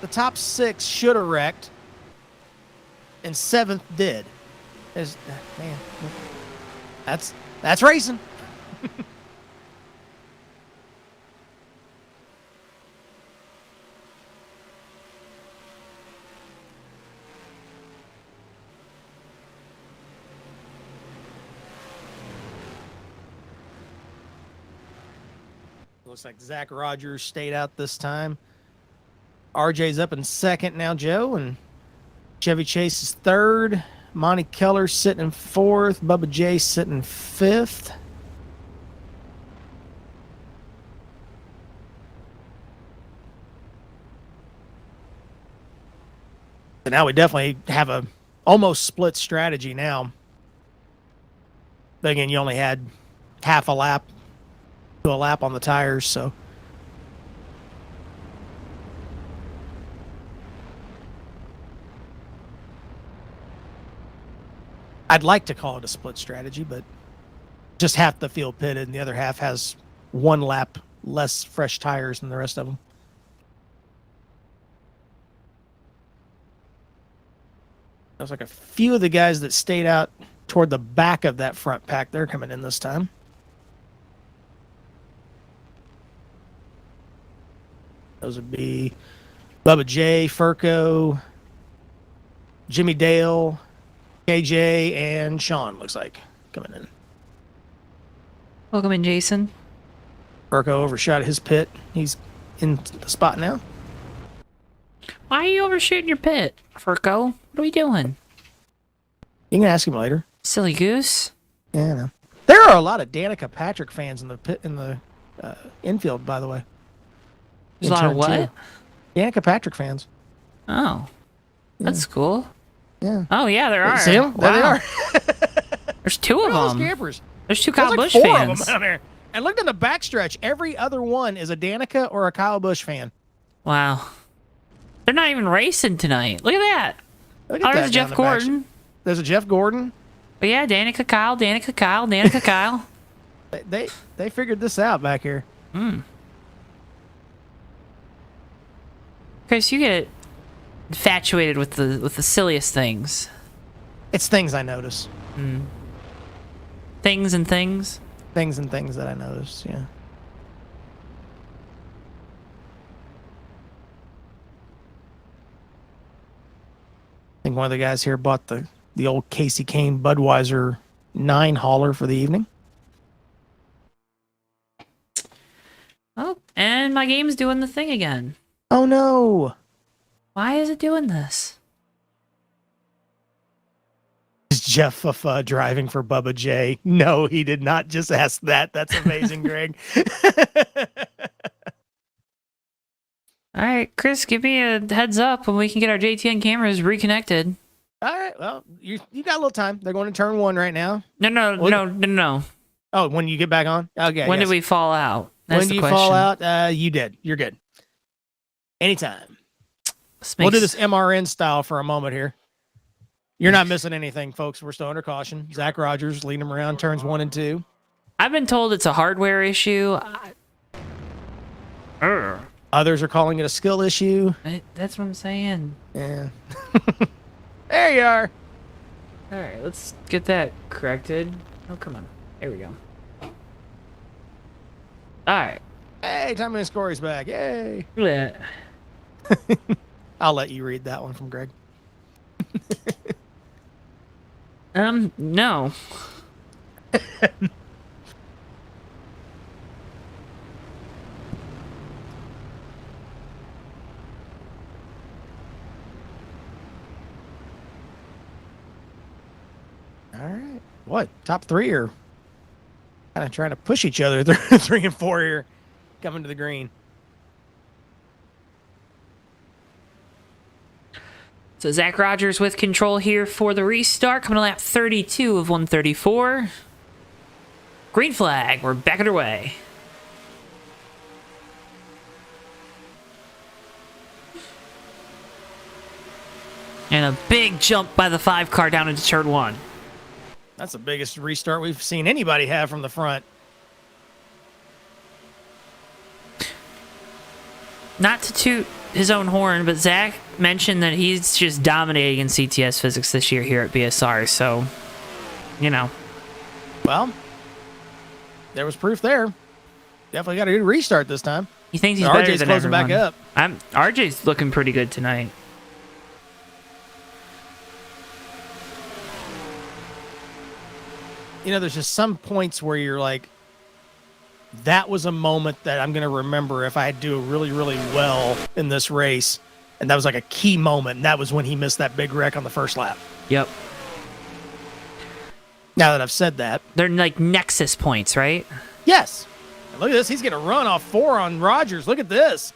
The top 6 should have wrecked, and 7th did. Man, that's racing. Looks like Zach Rogers stayed out this time. RJ's up in 2nd now, Joe, and Chevy Chase is 3rd. Monty Keller sitting in 4th. Bubba J sitting in 5th. So now we definitely have a almost split strategy now. But again, you only had half a lap to a lap on the tires, so. I'd like to call it a split strategy, but just half the field pitted and the other half has 1 lap less fresh tires than the rest of them. Looks like a few of the guys that stayed out toward the back of that front pack, they're coming in this time. Those would be Bubba J, Furco, Jimmy Dale, KJ, and Sean, looks like, coming in. Welcome in, Jason. Furco overshot his pit. He's in the spot now. Why are you overshooting your pit, Furco? What are we doing? You can ask him later. Silly goose. Yeah, I know. There are a lot of Danica Patrick fans in the pit, in the infield, by the way. There's a lot of what? Danica Patrick fans. Oh, that's cool. Yeah. Yeah. Oh, yeah, there are. See them? There they Wow. are. There's two of Those them. campers. There's two There's Kyle like Busch 4 fans. of them out there. And look at the backstretch. Every other one is a Danica or a Kyle Busch fan. Wow. They're not even racing tonight. Look at that. Look Oh, at there's that Jeff down the back- Gordon. There's a Jeff Gordon. But yeah, Danica Kyle, Danica Kyle, Danica Kyle. They figured this out back here. Chris, you get infatuated with the silliest things. It's things I notice. Things and things. Things and things that I notice. Yeah. I think one of the guys here bought the old Casey Kane Budweiser 9 hauler for the evening. Oh, and my game's doing the thing again. Oh no! Why is it doing this? Is Jeff driving for Bubba J? No, he did not just ask that. That's amazing, Greg. All right, Chris, give me a heads up when we can get our JTN cameras reconnected. All right, well, you got a little time. They're going to turn 1 right now. No. Oh, when you get back on? Okay. When yes. did we fall out? That's When the you question. fall out, you did. You're good. Anytime. This We'll do makes- this MRN style for a moment here. You're not missing anything, folks. We're still under caution. Zach Rogers leading them around turns 1 and 2. I've been told it's a hardware issue. Others are calling it a skill issue. That's what I'm saying. Yeah. There you are. All right, let's get that corrected. Oh, come on. There we go. All right. Hey, Tommy Scory's back. Yay. Yeah. I'll let you read that one from Greg. No. All right. What? Top 3 are kind of trying to push each other. 3 and 4 here coming to the green. So Zach Rogers with control here for the restart, coming to lap 32 of 134. Green flag, we're back underway. And a big jump by the 5 car down into turn 1. That's the biggest restart we've seen anybody have from the front. Not to toot his own horn, but Zach mentioned that he's just dominating in CTS physics this year here at BSR, so, you know. Well, there was proof there. Definitely got a good restart this time. He thinks he's better RJ's than closing everyone. back up. RJ's looking pretty good tonight. You know, there's just some points where you're like, that was a moment that I'm going to remember if I do really, really well in this race. And that was like a key moment. And that was when he missed that big wreck on the first lap. Yep. Now that I've said that. They're like nexus points, right? Yes. And look at this. He's going to run off 4 on Rogers. Look at this.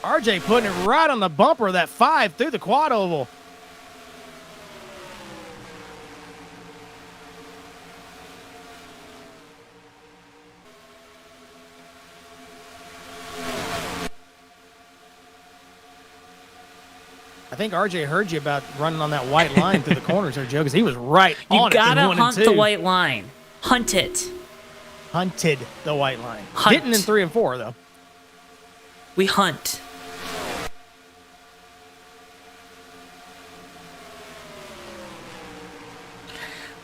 RJ putting it right on the bumper of that 5 through the quad oval. I think RJ heard you about running on that white line through the corners there, Joe, because he was right You on it. gotta in 1 and hunt 2. the white line. Hunt it. Hunted the white line. Hunt. Didn't in 3 and 4, though. We hunt.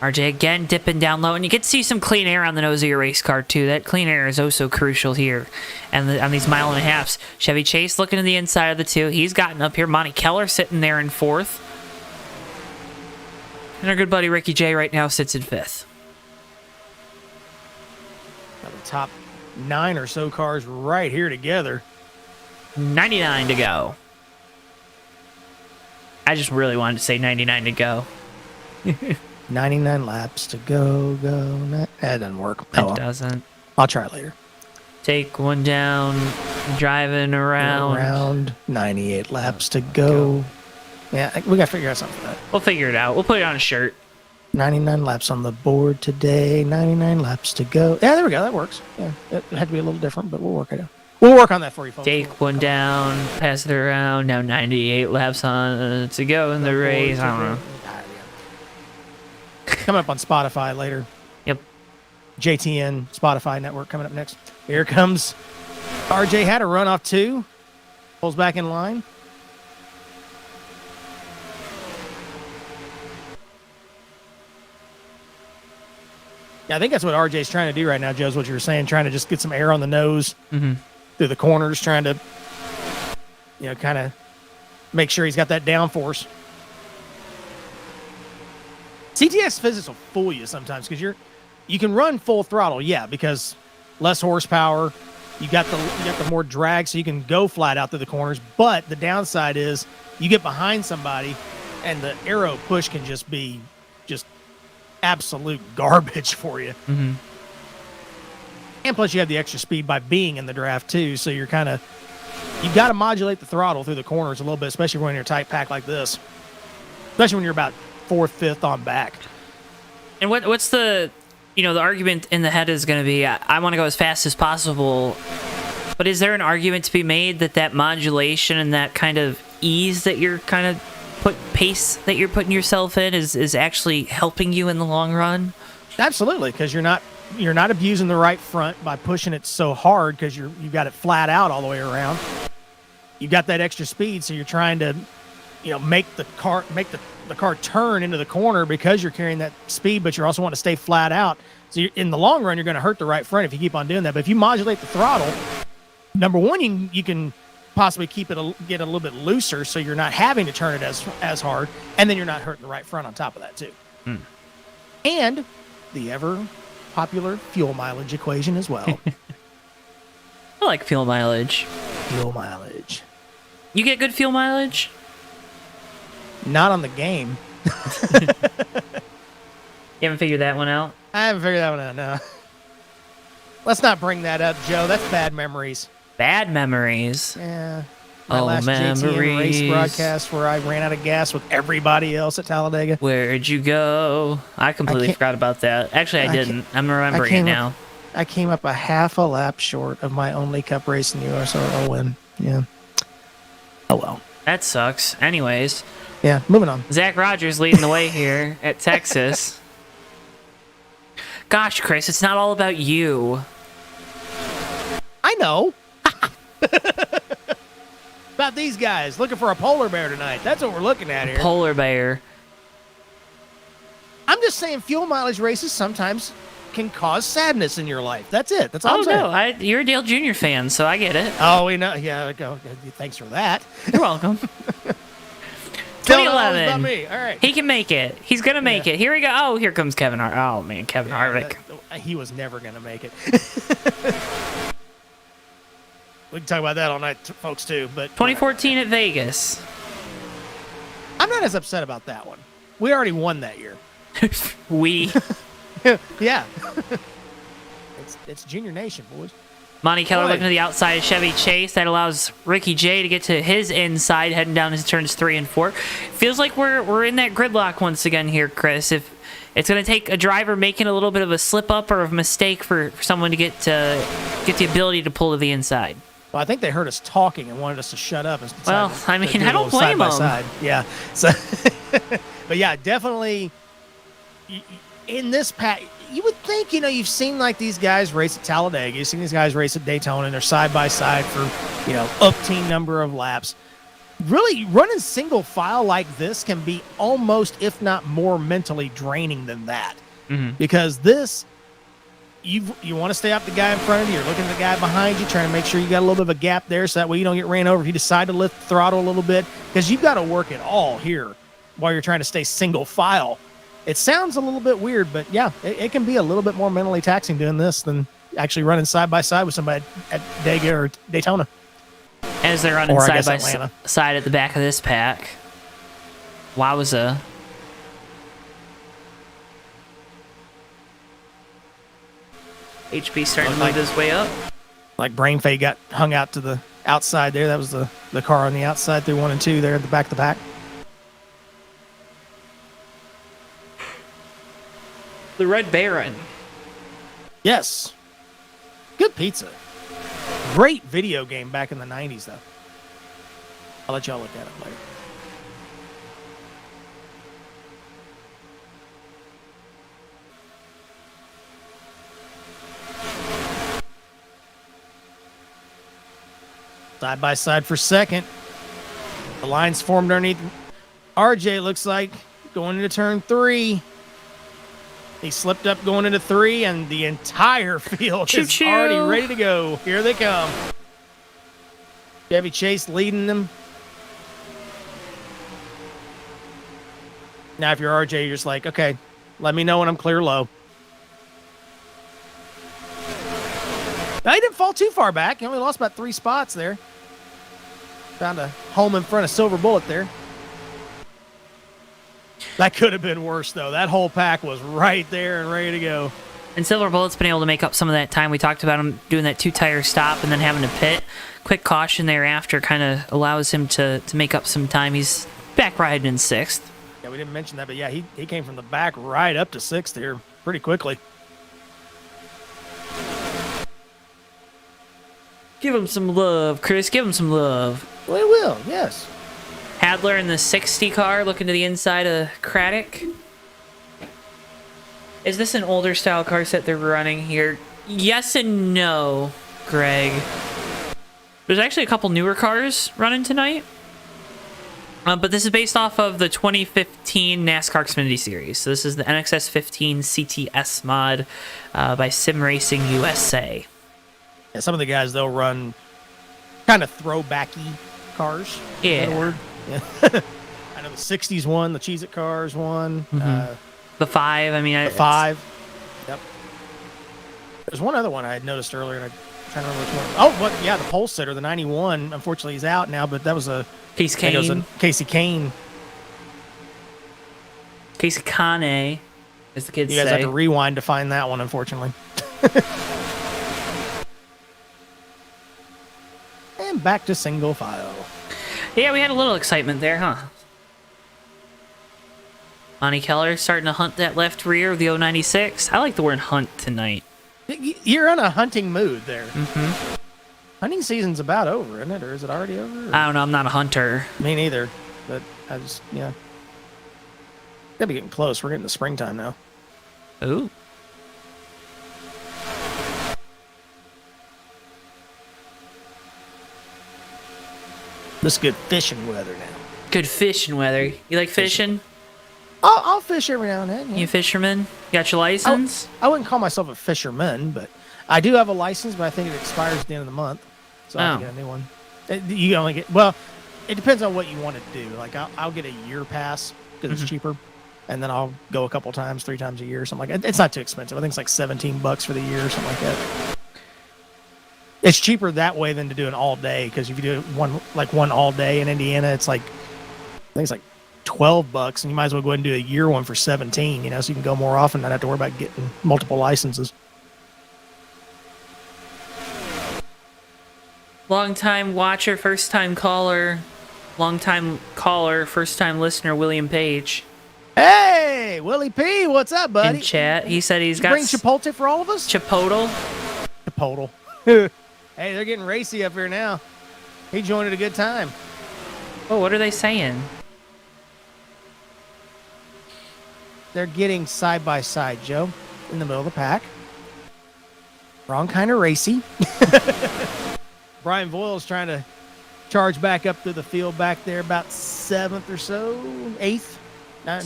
RJ again dipping down low, and you can see some clean air on the nose of your race car too. That clean air is oh so crucial here, and on these 1.5 miles. Chevy Chase looking to the inside of the 2. He's gotten up here. Monty Keller sitting there in 4th, and our good buddy Ricky J right now sits in 5th. Got the top 9 or so cars right here together. 99 to go. I just really wanted to say 99 to go. 99 laps to go. That doesn't work. It Oh, well. doesn't. I'll try it later. Take one down, driving around. 98 laps to go. Yeah, we got to figure out something for that. We'll figure it out. We'll put it on a shirt. 99 laps on the board today. 99 laps to go. Yeah, there we go. That works. Yeah, it had to be a little different, but we'll work it out. We'll work on that for you, folks. Take one down, pass it around. Now 98 laps on to go in the race. I don't know. Coming up on Spotify later. Yep. JTN Spotify network coming up next. Here comes RJ. Had a run off 2. Pulls back in line. Yeah, I think that's what RJ's trying to do right now, Joe, is what you were saying, trying to just get some air on the nose through the corners, trying to, kind of make sure he's got that downforce. CTX physics will fool you sometimes because you can run full throttle, yeah, because less horsepower, you got the more drag, so you can go flat out through the corners. But the downside is you get behind somebody, and the aero push can just be absolute garbage for you. Mm-hmm. And plus you have the extra speed by being in the draft too, so you've got to modulate the throttle through the corners a little bit, especially when you're a tight pack like this, especially when you're about 4th, 5th on back. And what's the argument in the head is going to be, I want to go as fast as possible, but is there an argument to be made that modulation and that kind of ease that you're kind of pace that you're putting yourself in is actually helping you in the long run? Absolutely, because you're not abusing the right front by pushing it so hard because you've got it flat out all the way around. You've got that extra speed, so you're trying to make the car turn into the corner because you're carrying that speed, but you also want to stay flat out. So in the long run, you're going to hurt the right front if you keep on doing that. But if you modulate the throttle, number one, you can possibly get a little bit looser, so you're not having to turn it as hard, and then you're not hurting the right front on top of that too. And the ever popular fuel mileage equation as well. I like fuel mileage. Fuel mileage. You get good fuel mileage? Not on the game. You haven't figured that one out? I haven't figured that one out, no. Let's not bring that up, Joe. That's bad memories. Bad memories. Yeah. My last JTN race broadcast where I ran out of gas with everybody else at Talladega. Where'd you go? I completely forgot about that. Actually, I didn't. I'm remembering it now. I came up a half a lap short of my only Cup race in the USRL win. Yeah. Oh, well. That sucks. Anyways. Yeah, moving on. Zach Rogers leading the way here at Texas. Gosh, Chris, it's not all about you. I know. About these guys looking for a polar bear tonight. That's what we're looking at here. Polar bear. I'm just saying fuel mileage races sometimes can cause sadness in your life. That's it. That's all I'm saying. No, you're a Dale Jr. fan, so I get it. Oh, we know. Yeah, thanks for that. You're welcome. 2011. About me. All right. He can make it. He's going to make it. Here we go. Oh, here comes Kevin Harvick. Oh, man, Kevin Harvick. He was never going to make it. We can talk about that all night, folks, too. But 2014 at Vegas. I'm not as upset about that one. We already won that year. Yeah. It's Junior Nation, boys. Monty Keller looking to the outside of Chevy Chase. That allows Ricky J to get to his inside, heading down his turns 3 and 4. Feels like we're in that gridlock once again here, Chris. If it's going to take a driver making a little bit of a slip up or a mistake for someone to get the ability to pull to the inside. Well, I think they heard us talking and wanted us to shut up. Well, I mean, I don't blame them. Yeah. So, but yeah, definitely in this pack, you would think, you've seen like these guys race at Talladega, you've seen these guys race at Daytona, and they're side by side for, umpteen number of laps. Really, running single file like this can be almost, if not more, mentally draining than that. Mm-hmm. Because this, you want to stay up the guy in front of you. You're looking at the guy behind you, trying to make sure you got a little bit of a gap there so that way you don't get ran over if you decide to lift the throttle a little bit. Because you've got to work it all here while you're trying to stay single file. It sounds a little bit weird, but yeah, it can be a little bit more mentally taxing doing this than actually running side by side with somebody at Dega or Daytona. As they're running side by side at the back of this pack. Wowza. HP starting to move his way up. Like Brain Fade got hung out to the outside there. That was the car on the outside through 1 and 2 there at the back of the pack. The Red Baron. Yes. Good pizza. Great video game back in the 90s, though. I'll let y'all look at it later. Side by side for second. The line's formed underneath RJ, looks like, going into turn 3. He slipped up going into 3, and the entire field is Choo-choo. already ready to go. Here they come. Chevy Chase leading them. Now, if you're RJ, you're just like, okay, let me know when I'm clear low. Now, he didn't fall too far back. He only lost about 3 spots there. Found a home in front of Silver Bullet there. That could have been worse, though. That whole pack was right there and ready to go. And Silver Bullet's been able to make up some of that time. We talked about him doing that 2-tire stop and then having to pit. Quick caution thereafter kind of allows him to make up some time. He's back riding in 6th. Yeah, we didn't mention that, but yeah, he came from the back right up to 6th here pretty quickly. Give him some love, Chris. Give him some love. We will, yes. Hadler in the 60 car looking to the inside of Craddock. Is this an older style car set they're running here? Yes and no, Greg. There's actually a couple newer cars running tonight. But this is based off of the 2015 NASCAR Xfinity Series. So this is the NXS 15 CTS mod by Sim Racing USA. Yeah, some of the guys, they'll run kind of throwbacky cars. Yeah. Is that a word? Yeah. I know the 60s one, the Cheez-It cars one. The 5, I mean... The 5. Yep. There's one other one I had noticed earlier, and I'm trying to remember which one. Oh, what? Yeah, the pole sitter, the 91. Unfortunately, he's out now, but that was a... Casey I think it was Kane. a Casey Kane. Casey Kane, as the kids You guys say. have to rewind to find that one, unfortunately. And back to single file. Yeah, we had a little excitement there, huh? Monty Keller starting to hunt that left rear of the 096. I like the word hunt tonight. You're in a hunting mood there. Mm-hmm. Hunting season's about over, isn't it? Or is it already over? Or? I don't know. I'm not a hunter. Me neither. But I just, yeah. Gotta be getting close. We're getting to springtime now. Ooh. This is good fishing weather now. Good fishing weather. You like fishing? I'll fish every now and then. Yeah. You fisherman? You got your license? I wouldn't call myself a fisherman, but I do have a license, but I think it expires at the end of the month. So I'll get a new one. You only get, well, it depends on what you want to do. Like, I'll get a year pass because it's cheaper. And then I'll go a couple times, 3 times a year, or something like that. It's not too expensive. I think it's like $17 for the year or something like that. It's cheaper that way than to do an all day, because if you do one all day in Indiana, it's like, I think it's like $12, and you might as well go ahead and do a year one for 17, so you can go more often, not have to worry about getting multiple licenses. Long-time watcher, first-time caller, long-time caller, first-time listener, William Page. Hey, Willie P, what's up, buddy? In chat, he said he's got... Bring Chipotle for all of us? Chipotle. Chipotle. Hey, they're getting racy up here now. He joined at a good time. Oh, what are they saying? They're getting side by side, Joe, in the middle of the pack. Wrong kind of racy. Brian Voiles trying to charge back up through the field back there, about 7th or so, 8th.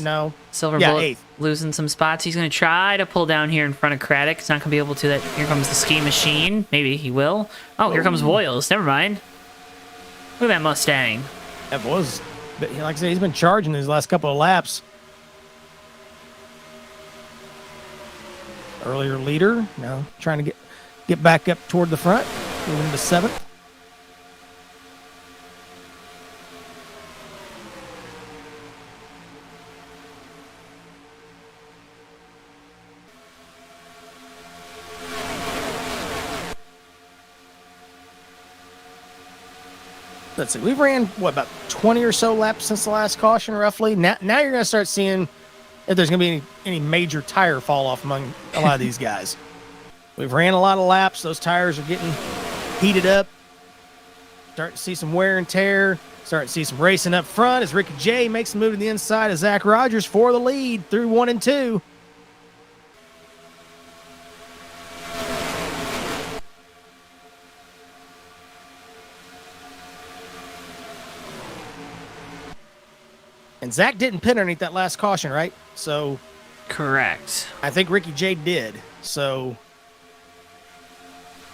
No. Silver Yeah, Bullet 8th. losing some spots. He's going to try to pull down here in front of Craddock. He's not going to be able to. That here comes the ski machine. Maybe he will. Oh, here comes Voiles. Never mind. Look at that Mustang. That was, but like I said, he's been charging these last couple of laps. Earlier leader, now trying to get back up toward the front, moving to 7th. Let's see, we've ran, what, about 20 or so laps since the last caution, roughly? Now you're going to start seeing if there's going to be any major tire fall off among a lot of these guys. We've ran a lot of laps. Those tires are getting heated up. Starting to see some wear and tear. Starting to see some racing up front as Ricky J makes a move to the inside of Zach Rogers for the lead through 1 and 2. And Zach didn't pit underneath that last caution, right? So Correct. I think Ricky J did. So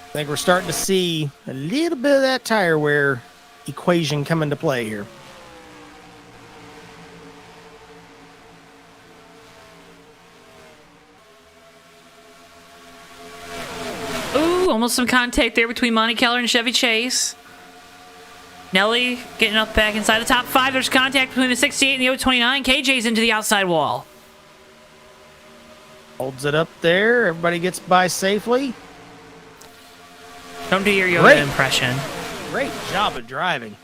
I think we're starting to see a little bit of that tire wear equation come into play here. Ooh, almost some contact there between Monty Keller and Chevy Chase. Nelly getting up back inside the top 5. There's contact between the 68 and the 029. KJ's into the outside wall. Holds it up there. Everybody gets by safely. Don't do your Yoda Great. impression. Great job of driving.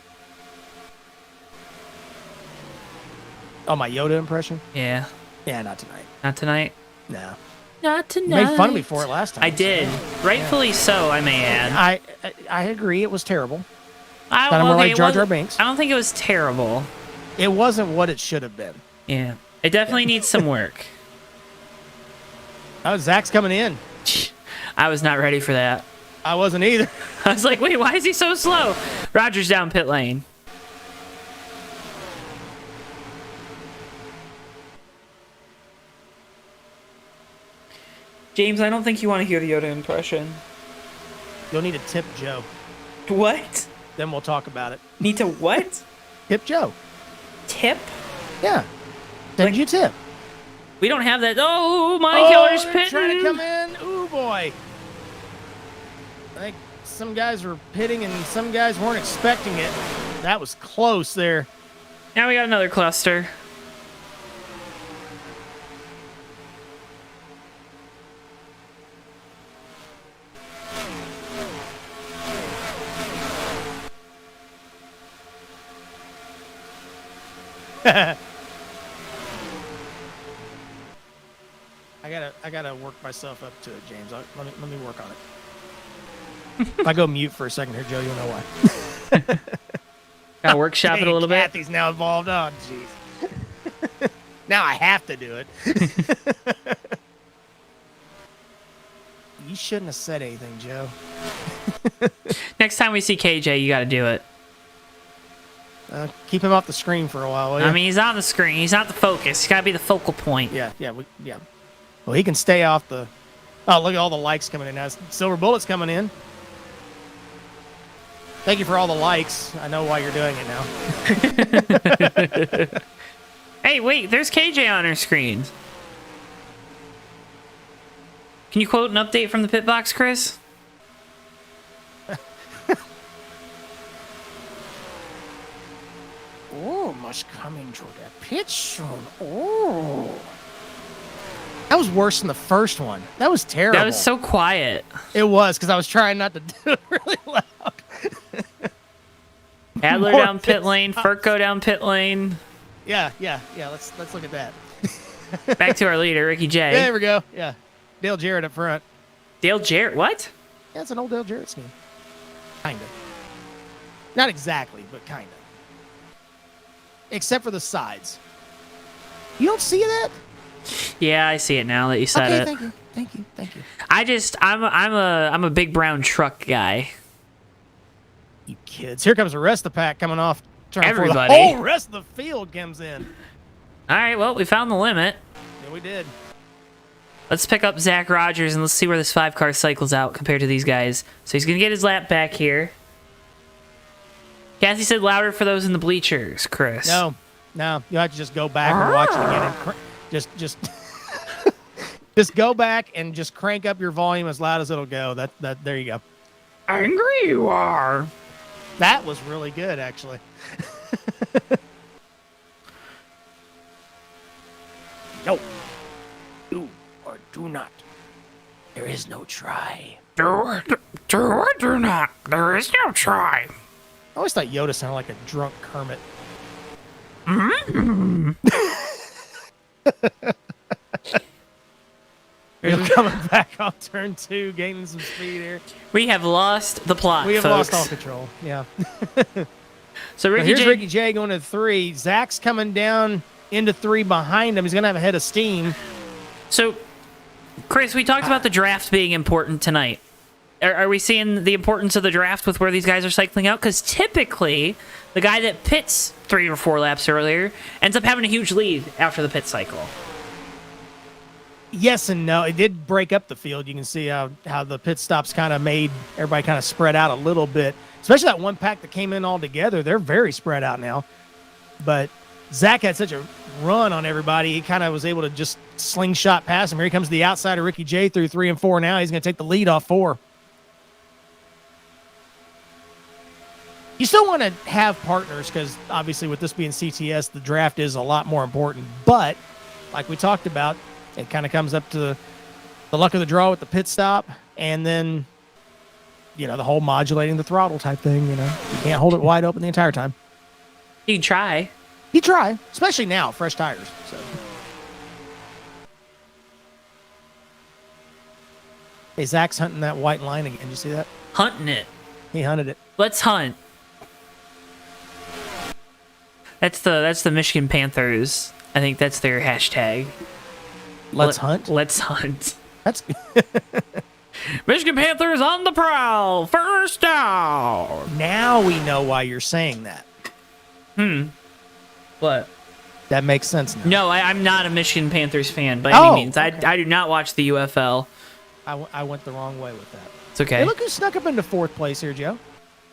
Oh, my Yoda impression? Yeah. Yeah, not tonight. Not tonight. No. Not You tonight. made fun of me for it last time. I did. so- Rightfully so, I may add. I agree. It was terrible. I Kinda more like it Jar wasn't- Jar Binks. I don't think it was terrible. It wasn't what it should have been. Yeah. It definitely needs some work. Oh, Zach's coming in. I was not ready for that. I wasn't either. I was like, wait, why is he so slow? Rogers down pit lane. James, I don't think you want to hear the Yoda impression. You'll need to tip Joe. What? Then we'll talk about it. Need to what? Tip Joe. Tip? Yeah. Send you tip. We don't have that. Oh, Monty Keller's they're pitting. trying to come in. Ooh, boy. I think some guys were pitting and some guys weren't expecting it. That was close there. Now we got another cluster. I gotta work myself up to it, James. Let me work on it. If I go mute for a second here, Joe, you'll know why. Gotta workshop it a little bit. Kathy's now involved. Oh, jeez. Now I have to do it. You shouldn't have said anything, Joe. Next time we see KJ, you gotta do it. Keep him off the screen for a while, will you? I mean, he's on the screen. He's not the focus. He's gotta be the focal point. Yeah. Well, he can stay off the... Oh, look at all the likes coming in now. Silver Bullet's coming in. Thank you for all the likes. I know why you're doing it now. Hey, wait, there's KJ on our screen. Can you quote an update from the pit box, Chris? Oh, must come into the pit soon. Oh. That was worse than the first one. That was terrible. That was so quiet. It was, because I was trying not to do it really loud. Adler More down pit pit lane, stops. Furco down pit lane. Yeah. Let's look at that. Back to our leader, Ricky J. There we go. Yeah. Dale Jarrett up front. Dale Jarrett, what? Yeah, it's an old Dale Jarrett scheme. Kind of. Not exactly, but kind of. Except for the sides. You don't see that? Yeah, I see it now that you said it. Thank you. I'm a big brown truck guy. You kids. Here comes the rest of the pack coming off. Trying Everybody. The whole rest of the field comes in. All right, well, we found the limit. Yeah, we did. Let's pick up Zach Rogers and let's see where this 5-car cycles out compared to these guys. So he's going to get his lap back here. Cassie said louder for those in the bleachers, Chris. No. You have to just go back and watch it again. And just just go back and just crank up your volume as loud as it'll go. That there you go. Angry you are. That was really good, actually. No. Do or do not. There is no try. Do or do not. There is no try. I always thought Yoda sounded like a drunk Kermit. We're coming back off turn 2, gaining some speed here. We have lost the plot, We have folks. lost all control. Yeah. So Ricky Here's J. Ricky J going to 3. Zach's coming down into 3 behind him. He's going to have a head of steam. So, Chris, we talked about the draft being important tonight. Are we seeing the importance of the draft with where these guys are cycling out? Because typically, the guy that pits 3 or 4 laps earlier ends up having a huge lead after the pit cycle. Yes and no. It did break up the field. You can see how the pit stops kind of made everybody kind of spread out a little bit, especially that one pack that came in all together. They're very spread out now. But Zach had such a run on everybody. He kind of was able to just slingshot past him. Here he comes to the outside of Ricky J through 3 and 4 now. He's going to take the lead off 4. You still want to have partners because obviously with this being CTS, the draft is a lot more important. But like we talked about, it kind of comes up to the luck of the draw with the pit stop and then, the whole modulating the throttle type thing. You can't hold it wide open the entire time. You can try. You try, especially now, fresh tires. So. Hey, Zach's hunting that white line again. Did you see that? Hunting it. He hunted it. Let's hunt. That's the Michigan Panthers. I think that's their hashtag. Let's hunt? Let's hunt. That's Michigan Panthers on the prowl. First down. now we know why you're saying that. What? That makes sense now. No, I'm not a Michigan Panthers fan by any means. Okay. I do not watch the UFL. I went the wrong way with that. It's okay. Hey, look who snuck up into 4th place here, Joe.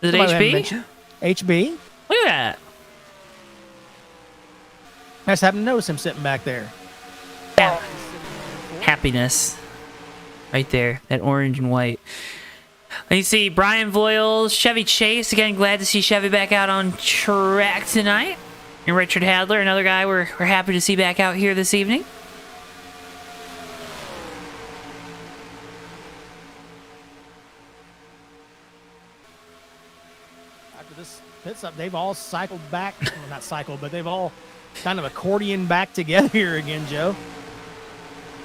Is it Somebody we haven't HB? mentioned. HB. Look at that. I just happened to notice him sitting back there. Happiness. Right there. That orange and white. And you see Brian Voiles, Chevy Chase. Again, glad to see Chevy back out on track tonight. And Richard Hadler, another guy we're happy to see back out here this evening. After this pit stop, they've all cycled back. Well, not cycled, but they've all kind of accordion back together here again, Joe.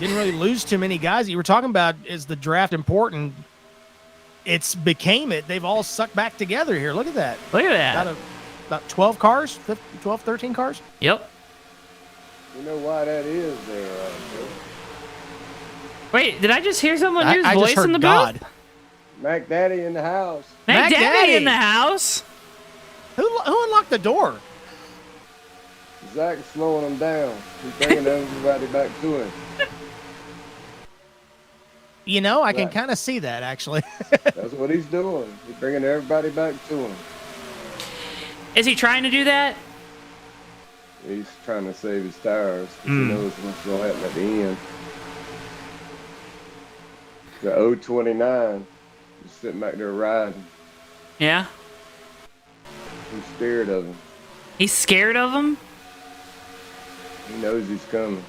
Didn't really lose too many guys. You were talking about, is the draft important? It's became it. They've all sucked back together here. Look at that. Look at that. About 12 cars, 12, 13 cars. Yep. You know why that is there, Joe? Wait, did I just hear someone use I voice just heard in the God. booth? Mac Daddy in the house. Mac Mac Daddy Daddy. in the house. Who unlocked the door? Zach's slowing him down. He's bringing everybody back to him. I can Right. kind of see that, actually. That's what he's doing. He's bringing everybody back to him. Is he trying to do that? He's trying to save his tires. 'Cause He knows what's going to happen at the end. The 029 is sitting back there riding. Yeah. He's scared of him. He's scared of him? He knows he's coming.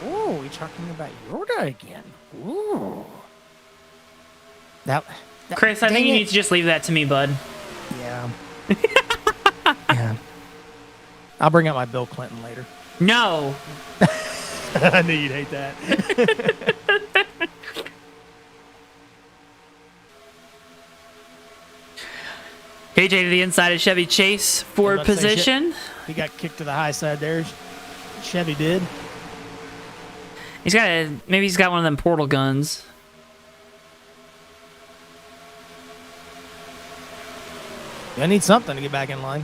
Oh, we're talking about Yorda again. Ooh. That Chris, I think dang you it. need to just leave that to me, bud. Yeah. Yeah. I'll bring out my Bill Clinton later. No. I knew you'd hate that. KJ to the inside of Chevy Chase, forward about to say, position. He got kicked to the high side there. Chevy did. Maybe he's got one of them portal guns. I need something to get back in line.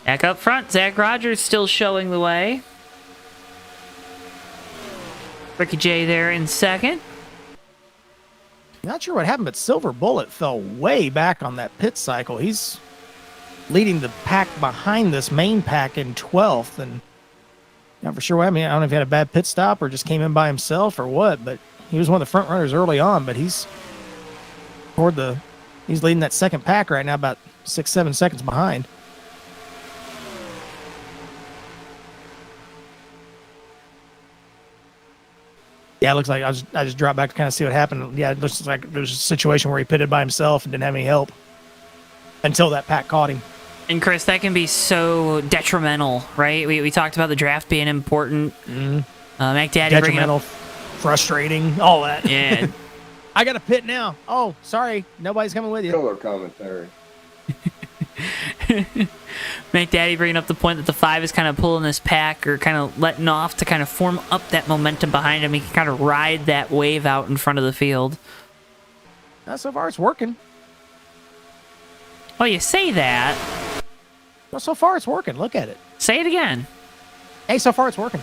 Back up front, Zach Rogers still showing the way. Ricky J there in second. Not sure what happened, but Silver Bullet fell way back on that pit cycle. He's leading the pack behind this main pack in 12th, and not for sure what happened. I don't know if he had a bad pit stop or just came in by himself or what, but he was one of the front runners early on, but he's leading that second pack right now, about 6-7 seconds behind. Yeah, it looks like I just dropped back to kind of see what happened. Yeah, it looks like there was a situation where he pitted by himself and didn't have any help until that pack caught him. And Chris, that can be so detrimental, right? We talked about the draft being important. Mac Daddy Detrimental, frustrating, all that. Yeah. I got a pit now. Oh, sorry, nobody's coming with you. Color commentary. Mac Daddy bringing up the point that the 5 is kind of pulling this pack or kind of letting off to kind of form up that momentum behind him. He can kind of ride that wave out in front of the field. So far, it's working. Oh, you say that. Well, so far, it's working. Look at it. Say it again. Hey, so far, it's working.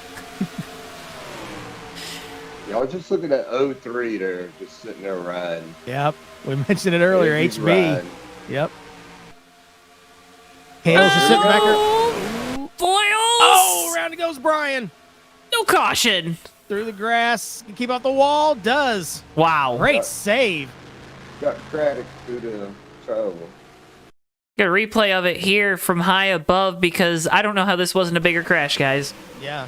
Y'all just look at that 03 there, just sitting there riding. Yep, we mentioned it earlier. He's HB. riding. Yep. Hale's just sitting back there. Boils! Oh, around it goes Brian. No caution. Through the grass. Can keep off the wall. Does. Wow. Great save. Got Craddock through the trouble. Got a replay of it here from high above because I don't know how this wasn't a bigger crash, guys. Yeah.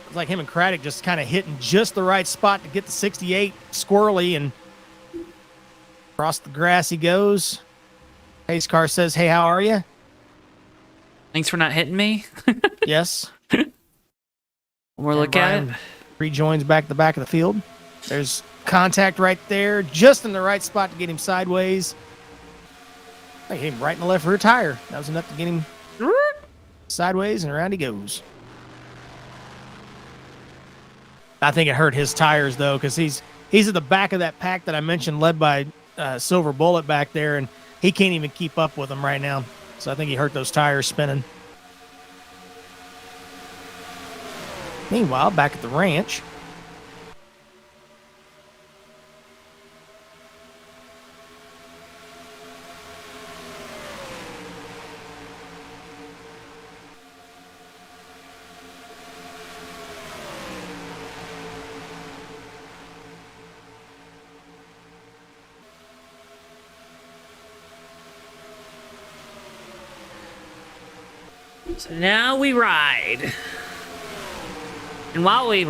It's like him and Craddock just kind of hitting just the right spot to get the 68 squirrely, and across the grass he goes. Pace car says, "Hey, how are you?" Thanks for not hitting me. Yes. We'll look at it. Rejoins back to the back of the field. There's contact right there, just in the right spot to get him sideways. I hit him right in the left rear tire. That was enough to get him sideways, and around he goes. I think it hurt his tires, though, because he's at the back of that pack that I mentioned, led by Silver Bullet back there, and he can't even keep up with them right now. So I think he hurt those tires spinning. Meanwhile, back at the ranch, So now we ride. And while we...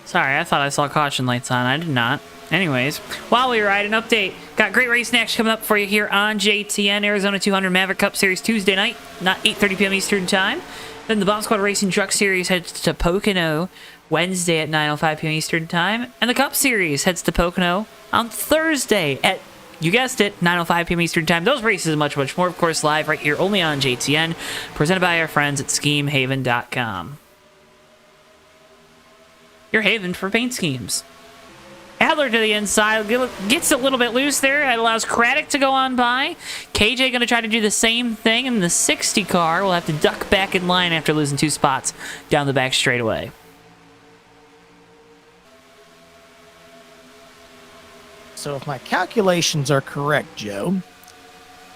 Sorry, I thought I saw caution lights on. I did not. Anyways, while we ride, an update. Got great race action coming up for you here on JTN. Arizona 200 Maverick Cup Series Tuesday night, not 8:30 p.m. Eastern Time. Then the Bomb Squad Racing Truck Series heads to Pocono Wednesday at 9:05 p.m. Eastern Time. And the Cup Series heads to Pocono on Thursday at, you guessed it, 9:05 p.m. Eastern Time. Those races and much, much more, of course, live right here only on JTN, presented by our friends at SchemeHaven.com. Your haven for paint schemes. Adler to the inside, gets a little bit loose there. It allows Craddock to go on by. KJ going to try to do the same thing, and the 60 car will have to duck back in line after losing 2 spots down the back straightaway. so if my calculations are correct, Joe,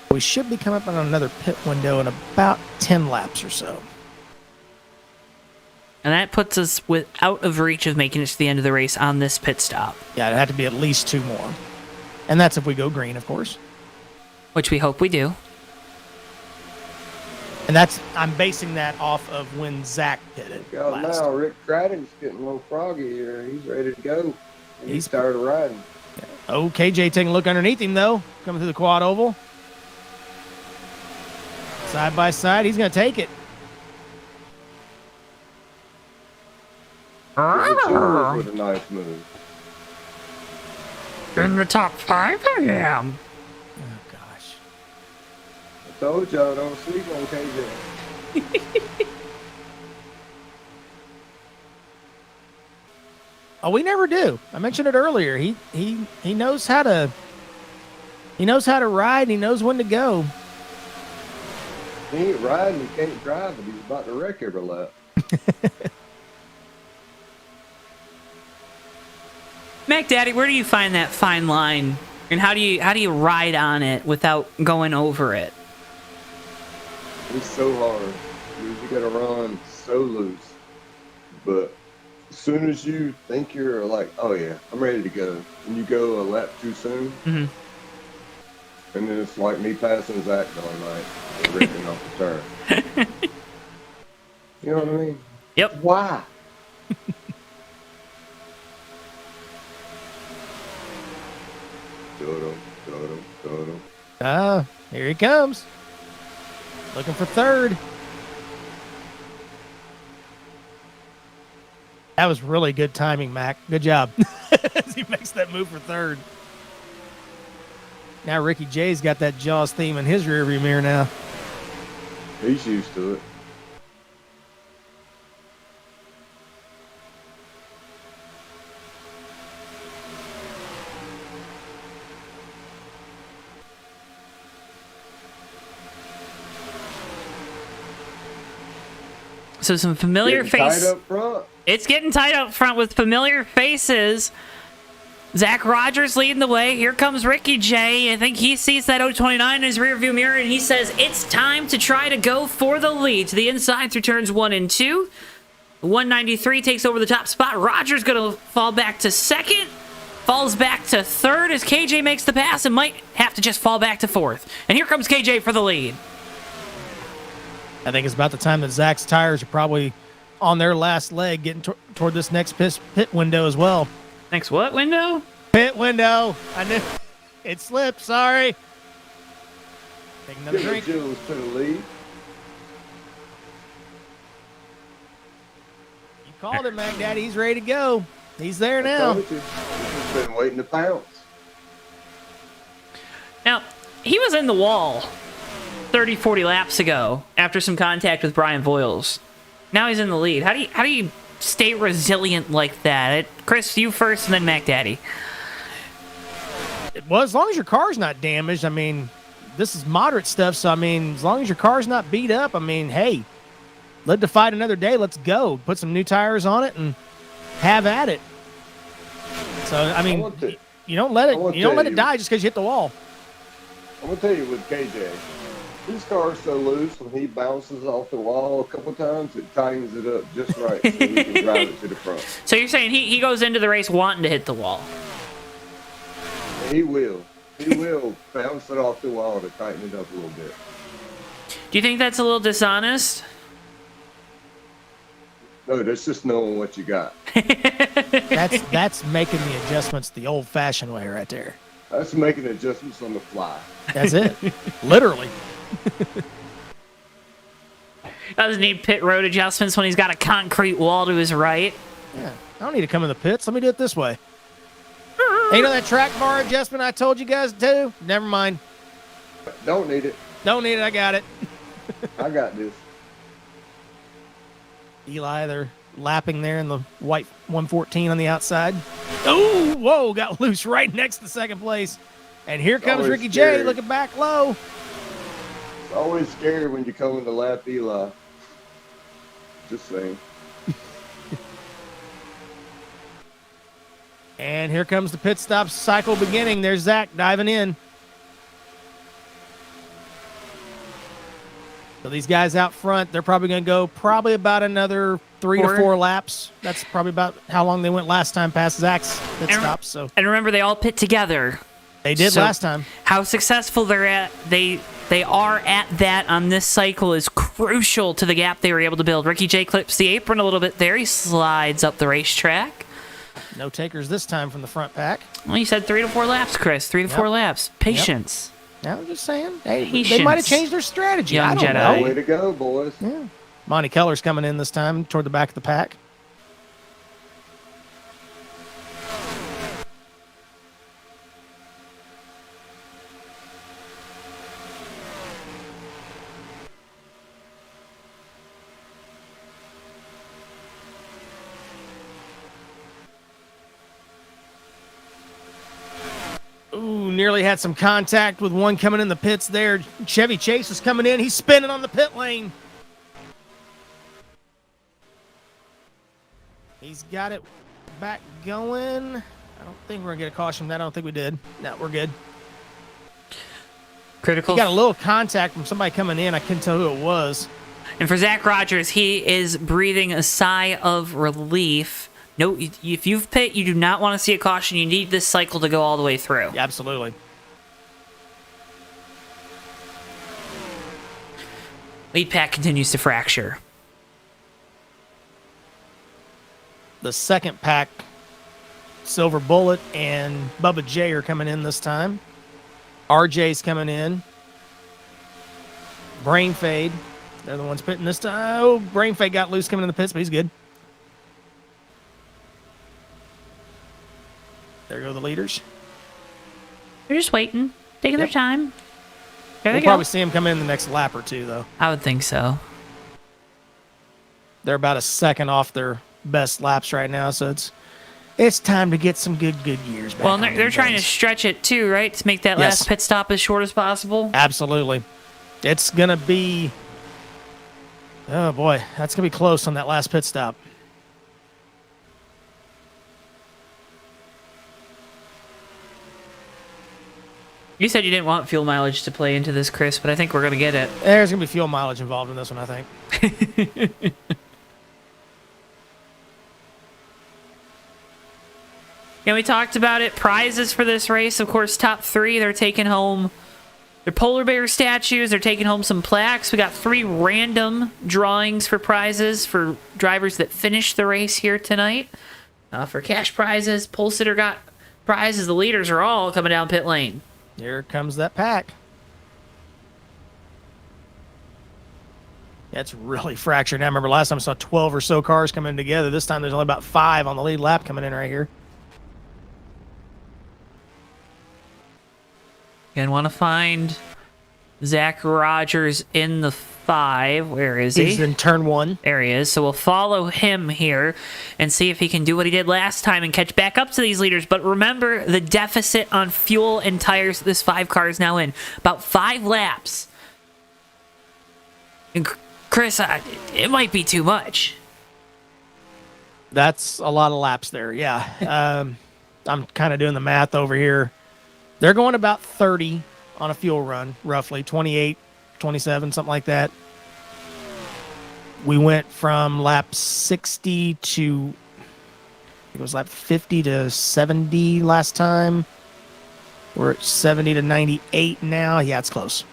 we should be coming up on another pit window in about 10 laps or so. And that puts us out of reach of making it to the end of the race on this pit stop. Yeah, it'd have to be at least 2 more. And that's if we go green, of course. Which we hope we do. And I'm basing that off of when Zach pitted last. Now Rick Craddock's getting a little froggy here. He's ready to go. He's started riding. Oh, KJ taking a look underneath him, though. Coming through the quad oval. Side by side, he's going to take it. With a nice move. In the top 5 I am. Oh, gosh. I told y'all, don't sleep on KJ. Oh, we never do. I mentioned it earlier. He knows how to ride, and he knows when to go. He ain't riding, he can't drive, but he's about to wreck every lap. Mac Daddy, where do you find that fine line? And how do you ride on it without going over it? It's so hard. You gotta run so loose. But as soon as you think you're like, oh yeah, I'm ready to go, and you go a lap too soon, Mm-hmm. and then it's like me passing Zach going like ripping off the turn. You know what I mean? Yep. Why? Here he comes. Looking for third. That was really good timing, Mac. Good job. As he makes that move for third. Now Ricky J's got that Jaws theme in his rearview mirror now. He's used to it. So some familiar Getting faces. tight up front. It's getting tight up front with familiar faces. Zach Rogers leading the way. Here comes Ricky J. I think he sees that 029 in his rearview mirror, and he says it's time to try to go for the lead. To the inside through turns 1 and 2. 193 takes over the top spot. Rogers going to fall back to second. Falls back to third as KJ makes the pass and might have to just fall back to fourth. And here comes KJ for the lead. I think it's about the time that Zach's tires are probably on their last leg, getting toward this next pit window as well. Next what window? Pit window. I knew it slipped. Sorry. Take another Give drink. Jules to the lead. You called it, Mac Daddy. He's ready to go. He's there now. He's just been waiting to pounce. Now, he was in the wall 30, 40 laps ago after some contact with Brian Voiles. Now he's in the lead. How do you stay resilient like that? Chris, you first and then Mac Daddy. Well, as long as your car's not damaged, I mean, this is moderate stuff. So, I mean, as long as your car's not beat up, I mean, hey, live to fight another day. Let's go. Put some new tires on it and have at it. So, I mean, you don't let it die just because you hit the wall. I'm gonna tell you with KJ, his car's so loose when he bounces off the wall a couple times, it tightens it up just right so he can drive it to the front. So you're saying he goes into the race wanting to hit the wall? He will. He will bounce it off the wall to tighten it up a little bit. Do you think that's a little dishonest? No, that's just knowing what you got. That's making the adjustments the old-fashioned way right there. That's making adjustments on the fly. That's it. Literally. Doesn't need pit road adjustments when he's got a concrete wall to his right. Yeah. I don't need to come in the pits. Let me do it this way. Hey, you know that track bar adjustment I told you guys to do? Never mind. Don't need it. Don't need it. I got it. I got this. Eli, they're lapping there in the white 114 on the outside. Oh, whoa, got loose right next to second place. And here comes Always Ricky scary. J looking back low. It's always scary when you come in to lap Eli. Just saying. And here comes the pit stop cycle beginning. There's Zach diving in. So these guys out front, they're probably going to go about another 3 to 4 laps. That's probably about how long they went last time past Zach's pit stop. So And remember, they all pit together. they did So last time. How successful they are at that on this cycle is crucial to the gap they were able to build. Ricky J clips the apron a little bit there. He slides up the racetrack. No takers this time from the front pack. Well, you said 3 to 4 laps, Chris. 3 to 4 laps. Patience. Now I'm just saying, hey, they Patience. might have changed their strategy. Young I don't Jedi. know. Way to go, boys. Yeah. Monty Keller's coming in this time toward the back of the pack. Ooh, nearly had some contact with one coming in the pits there. Chevy Chase is coming in. He's spinning on the pit lane. He's got it back going. I don't think we're going to get a caution from that. I don't think we did. No, we're good. Critical. He got a little contact from somebody coming in. I couldn't tell who it was. And for Zach Rogers, he is breathing a sigh of relief. No, if you've pit, you do not want to see a caution. You need this cycle to go all the way through. Yeah, absolutely. Lead pack continues to fracture. the second pack. Silver Bullet and Bubba J are coming in this time. RJ's coming in. Brain Fade. They're the ones pitting this time. Oh, Brain Fade got loose coming in the pits, but he's good. There go the leaders. They're just waiting, taking their time. There We'll they go. probably see him come in the next lap or two, though. I would think so. They're about a second off their best laps right now, so it's time to get some good years back. Well, on they're them trying to things. stretch it too, right? To make that Yes. last pit stop as short as possible. Absolutely. It's going to be... Oh, boy. That's going to be close on that last pit stop. You said you didn't want fuel mileage to play into this, Chris, but I think we're going to get it. There's going to be fuel mileage involved in this one, I think. Yeah, we talked about it. Prizes for this race, of course, top 3. They're taking home their polar bear statues. They're taking home some plaques. We got 3 random drawings for prizes for drivers that finished the race here tonight. For cash prizes, pole sitter got prizes. The leaders are all coming down pit lane. Here comes that pack. That's really fractured. Now, I remember last time I saw 12 or so cars coming together. This time there's only about 5 on the lead lap coming in right here. Again, want to find Zach Rogers in the 5. Where is he? He's in turn 1. There he is. So we'll follow him here and see if he can do what he did last time and catch back up to these leaders. But remember the deficit on fuel and tires this 5 car is now in. About 5 laps. And Chris, it might be too much. That's a lot of laps there, yeah. I'm kind of doing the math over here. They're going about 30 on a fuel run, roughly 28, 27, something like that. We went from lap 60 to, I think it was lap 50 to 70 last time. We're at 70 to 98 now. Yeah, it's close.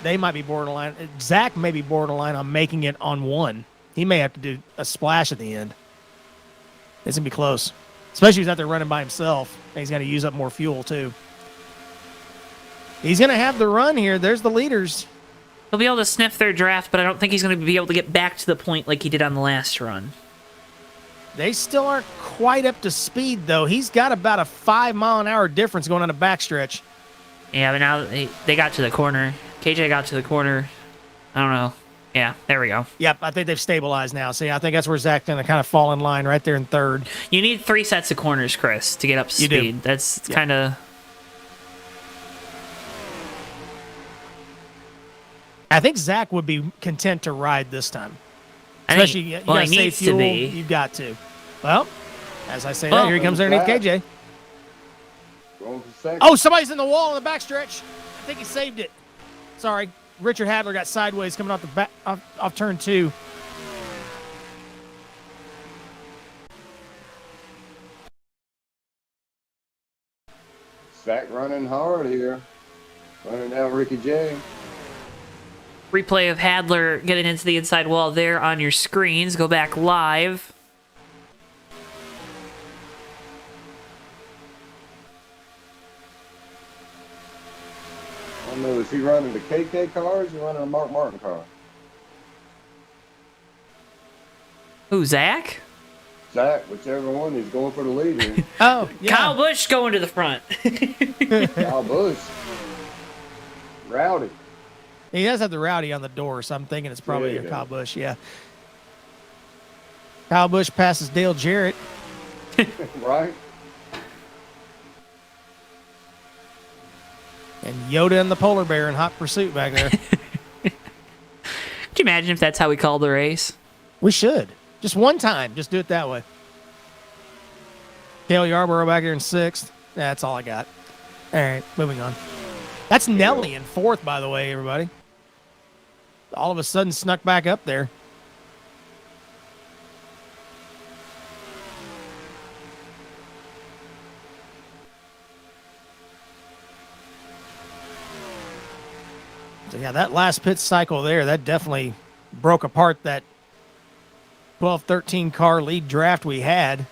They might be borderline. Zach may be borderline on making it on 1. He may have to do a splash at the end. It's going to be close. Especially if he's out there running by himself. And he's got to use up more fuel, too. He's going to have the run here. There's the leaders. He'll be able to sniff their draft, but I don't think he's going to be able to get back to the point like he did on the last run. They still aren't quite up to speed, though. He's got about a 5-mile-an-hour difference going on a backstretch. Yeah, but now they got to the corner. KJ got to the corner. I don't know. Yeah, there we go. Yep, I think they've stabilized now. See, I think that's where Zach's going to kind of fall in line right there in third. You need 3 sets of corners, Chris, to get up to You do. speed. That's kind of... I think Zach would be content to ride this time. I think- Especially, you well, got he to save needs to fuel. be. You've got to. Well, as I say Well, that, here he comes underneath KJ. Going for second. Oh, somebody's in the wall in the backstretch. I think he saved it. Sorry. Richard Hadler got sideways coming off the back off turn 2. Zach running hard here. Running down Ricky J. Replay of Hadler getting into the inside wall there on your screens. Go back live. I don't know, is he running the KK car or is he running a Mark Martin car? Who, Zach? Zach, whichever one, he's going for the lead here. Oh, yeah. Kyle Busch going to the front. Kyle Busch. Rowdy. He does have the rowdy on the door, so I'm thinking it's probably Yeah, a he Kyle does. Busch, yeah. Kyle Busch passes Dale Jarrett. Right? And Yoda and the polar bear in hot pursuit back there. Could you imagine if that's how we called the race? We should. Just one time. Just do it that way. Cale Yarborough back here in 6th. That's all I got. All right, moving on. That's Nelly in 4th, by the way, everybody. All of a sudden snuck back up there. So, yeah, that last pit cycle there, that definitely broke apart that 12-13 car lead draft we had.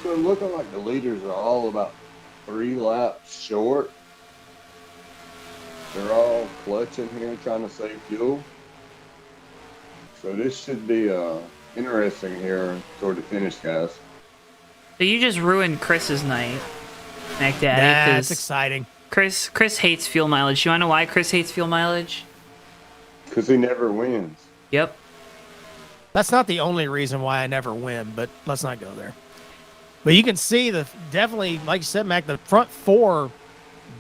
So it's looking like the leaders are all about 3 laps short. They're all clutching here, trying to save fuel. So this should be interesting here toward the finish, guys. So you just ruined Chris's night, Mac Daddy. That's 'cause exciting. Chris hates fuel mileage. You want to know why Chris hates fuel mileage? Because he never wins. Yep. That's not the only reason why I never win, but let's not go there. But you can see definitely, like you said, Mac, the front 4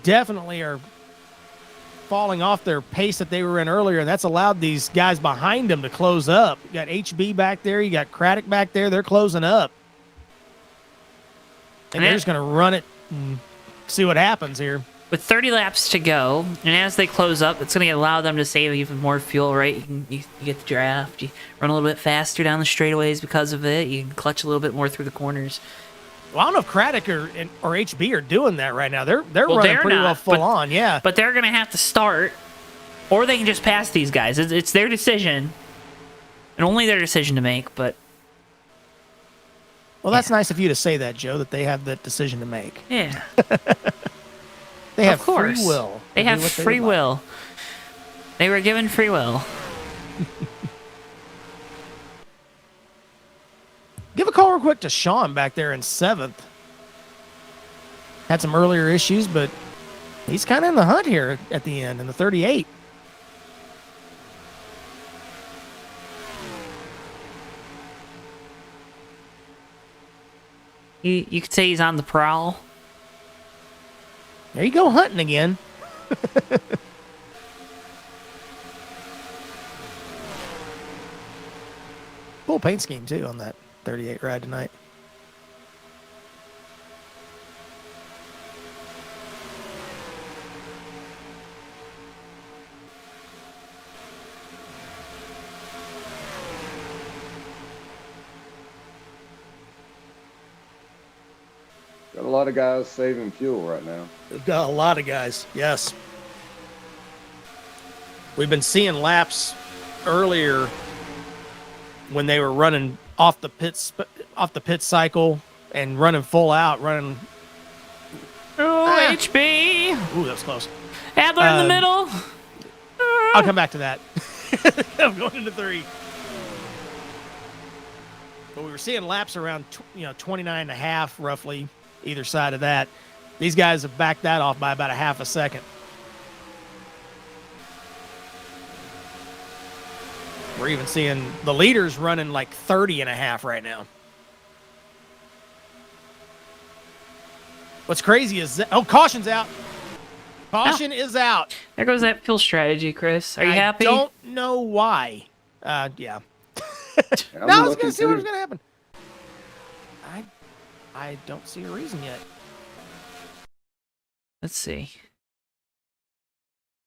definitely are falling off their pace that they were in earlier, and that's allowed these guys behind them to close up. You got HB back there, you got Craddock back there, they're closing up. And they're just going to run it and see what happens here. With 30 laps to go, and as they close up, it's going to allow them to save even more fuel, right? You get the draft, you run a little bit faster down the straightaways because of it, you can clutch a little bit more through the corners. Well, I don't know if Craddock or HB are doing that right now. They're running pretty well full on, yeah. But they're going to have to start, or they can just pass these guys. It's their decision, and only their decision to make, but... Well, that's nice of you to say that, Joe, that they have that decision to make. Yeah. They have Of course. free will. They to do have what free would like. will. They were given free will. Give a call real quick to Sean back there in 7th. Had some earlier issues, but he's kind of in the hunt here at the end in the 38. You could say he's on the prowl. There you go, hunting again. Cool paint scheme, too, on that 38 ride tonight. Got a lot of guys saving fuel right now. We've got a lot of guys, yes. We've been seeing laps earlier when they were running off the pit cycle and running full out, running. Oh, HB! Ooh, that was close. Adler in the middle. I'll come back to that. I'm going into 3. But we were seeing laps around 29 and a half roughly either side of that. These guys have backed that off by about a half a second. We're even seeing the leaders running like 30 and a half right now. What's crazy is caution's out. Caution is out. There goes that fuel strategy, Chris. Are you happy? I don't know why. Yeah. I'm No, I was looking going to see what too. was going to happen. I don't see a reason yet. Let's see.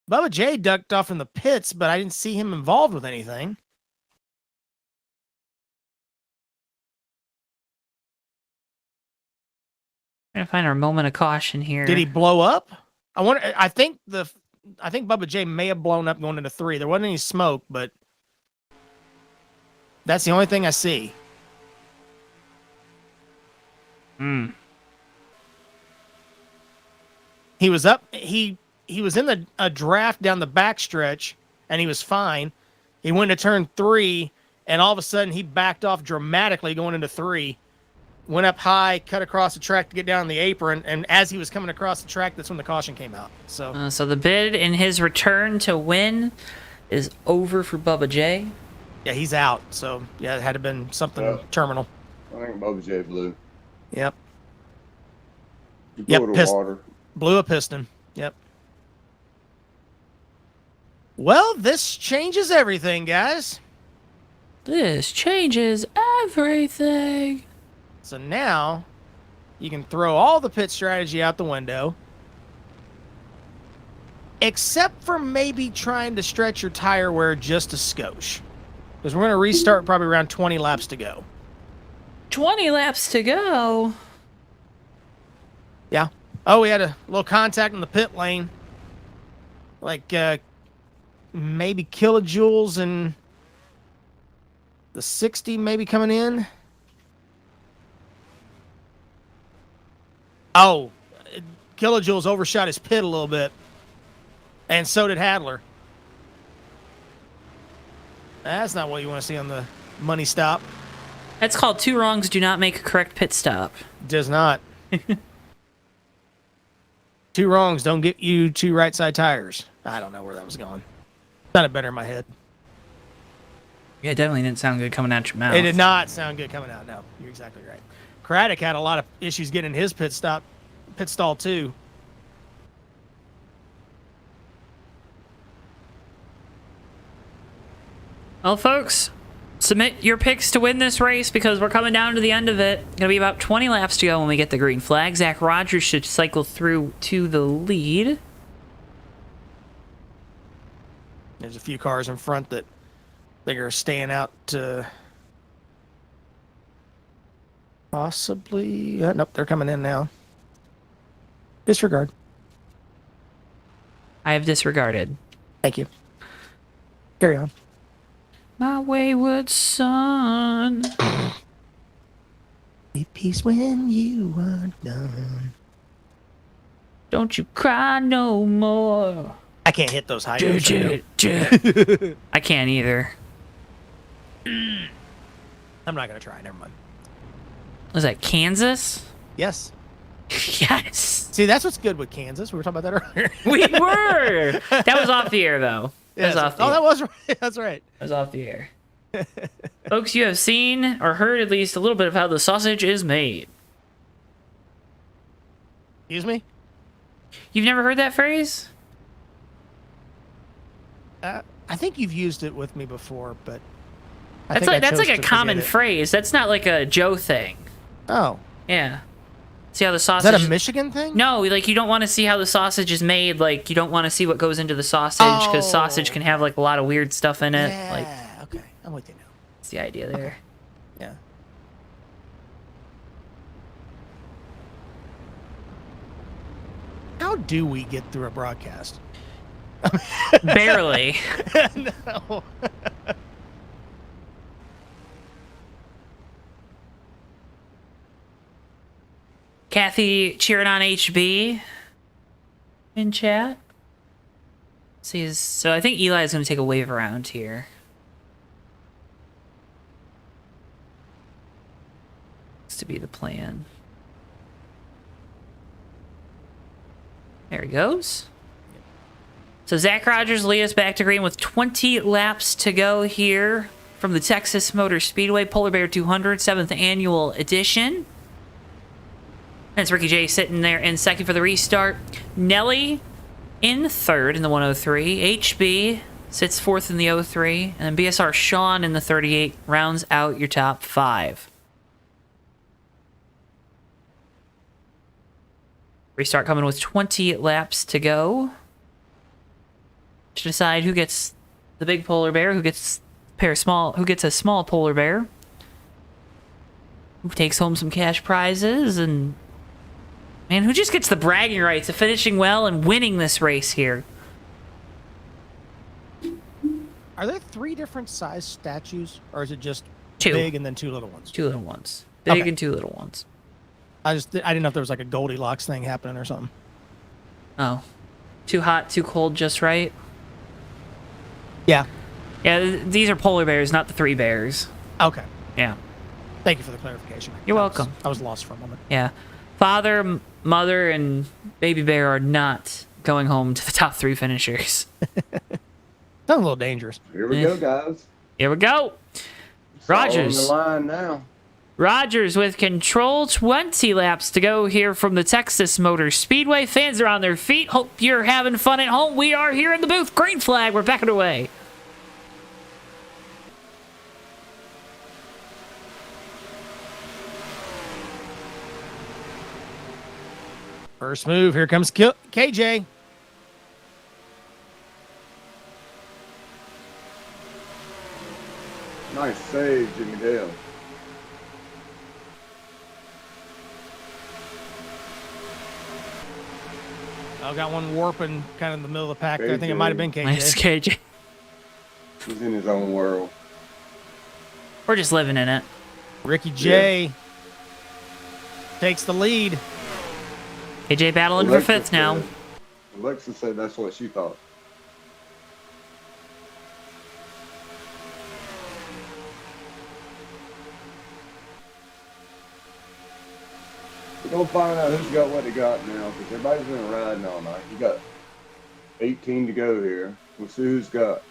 Bubba J ducked off in the pits, but I didn't see him involved with anything. Trying to find our moment of caution here. Did he blow up? I think Bubba J may have blown up going into 3. There wasn't any smoke, but that's the only thing I see. He was up. He was in a draft down the backstretch, and he was fine. He went to turn 3, and all of a sudden he backed off dramatically going into 3. Went up high, cut across the track to get down the apron, and as he was coming across the track, that's when the caution came out. So, So the bid in his return to win is over for Bubba J. yeah, he's out. So, yeah, it had to have been something terminal. I think Bubba J blew. Yep. He Yep, blew the pissed. water. Blew a piston. Yep. Well, this changes everything, guys. This changes everything. So now you can throw all the pit strategy out the window, except for maybe trying to stretch your tire wear just a skosh. Because we're going to restart probably around 20 laps to go. 20 laps to go. Yeah. Oh, we had a little contact in the pit lane. Like, maybe kilojoules and the 60 maybe coming in. Oh, kilojoules overshot his pit a little bit. And so did Hadler. That's not what you want to see on the money stop. That's called two wrongs do not make a correct pit stop. Does not. Two wrongs don't get you two right side tires. I don't know where that was going. Sounded better in my head. Yeah, it definitely didn't sound good coming out your mouth. It did not sound good coming out. No, you're exactly right. Craddock had a lot of issues getting his pit stall too. Well, folks, submit your picks to win this race because we're coming down to the end of it. Gonna be about 20 laps to go when we get the green flag. Zach Rogers should cycle through to the lead. There's a few cars in front that they are staying out to possibly. Nope, they're coming in now. Disregard. I have disregarded. Thank you. Carry on. My wayward son. Leave peace when you are done. Don't you cry no more. I can't hit those high notes. I can't either. I'm not gonna try. Never mind. Was that Kansas? Yes. Yes. See, that's what's good with Kansas. We were talking about that earlier. We were. That was off the air, though. That was off the air. That was right. That's right. That was off the air. Folks, you have seen or heard at least a little bit of how the sausage is made. Excuse me? You've never heard that phrase? I think you've used it with me before, but That's like a common phrase. That's not like a Joe thing. Oh. Yeah. See how the sausage... Is that a Michigan thing? No, like you don't want to see how the sausage is made. Like you don't want to see what goes into the sausage because sausage can have like a lot of weird stuff in it. Yeah, Like okay. I'm with you now. that's the idea there. Yeah. How do we get through a broadcast? Barely. No. Kathy cheering on HB in chat. So I think Eli is going to take a wave around here. Looks to be the plan. There he goes. So Zach Rogers lead us back to green with 20 laps to go here from the Texas Motor Speedway Polar Bear 200 7th Annual Edition. And it's Ricky J sitting there in second for the restart. Nelly in third in the 103. HB sits fourth in the 03. And then BSR Sean in the 38 rounds out your top five. Restart coming with 20 laps to go. To decide who gets the big polar bear, who gets a small polar bear. Who takes home some cash prizes and man, who just gets the bragging rights of finishing well and winning this race here? Are there 3 different size statues, or is it just 2 big and then 2 little ones? 2 little ones. Big Okay. and 2 little ones. I didn't know if there was like a Goldilocks thing happening or something. Oh. Too hot, too cold, just right? Yeah. Yeah, these are polar bears, not the 3 bears. Okay. Yeah. Thank you for the clarification. You're welcome. I was lost for a moment. Yeah. Father, mother, and baby bear are not going home to the top 3 finishers. Sounds a little dangerous. Here we go, guys. Here we go. It's all Rogers. on the line now. Rogers with control, 20 laps to go here from the Texas Motor Speedway. Fans are on their feet. Hope you're having fun at home. We are here in the booth. Green flag. We're backing away. First move. Here comes KJ. Nice save, Jimmy Dale. I got one warping kind of in the middle of the pack there. I think it might have been KJ. Nice, KJ. He's in his own world. We're just living in it. Ricky J takes the lead. KJ battling for fifth now. Alexa said that's what she thought. We're going to find out who's got what they got now, because everybody's been riding all night. You got 18 to go here. We'll see who's got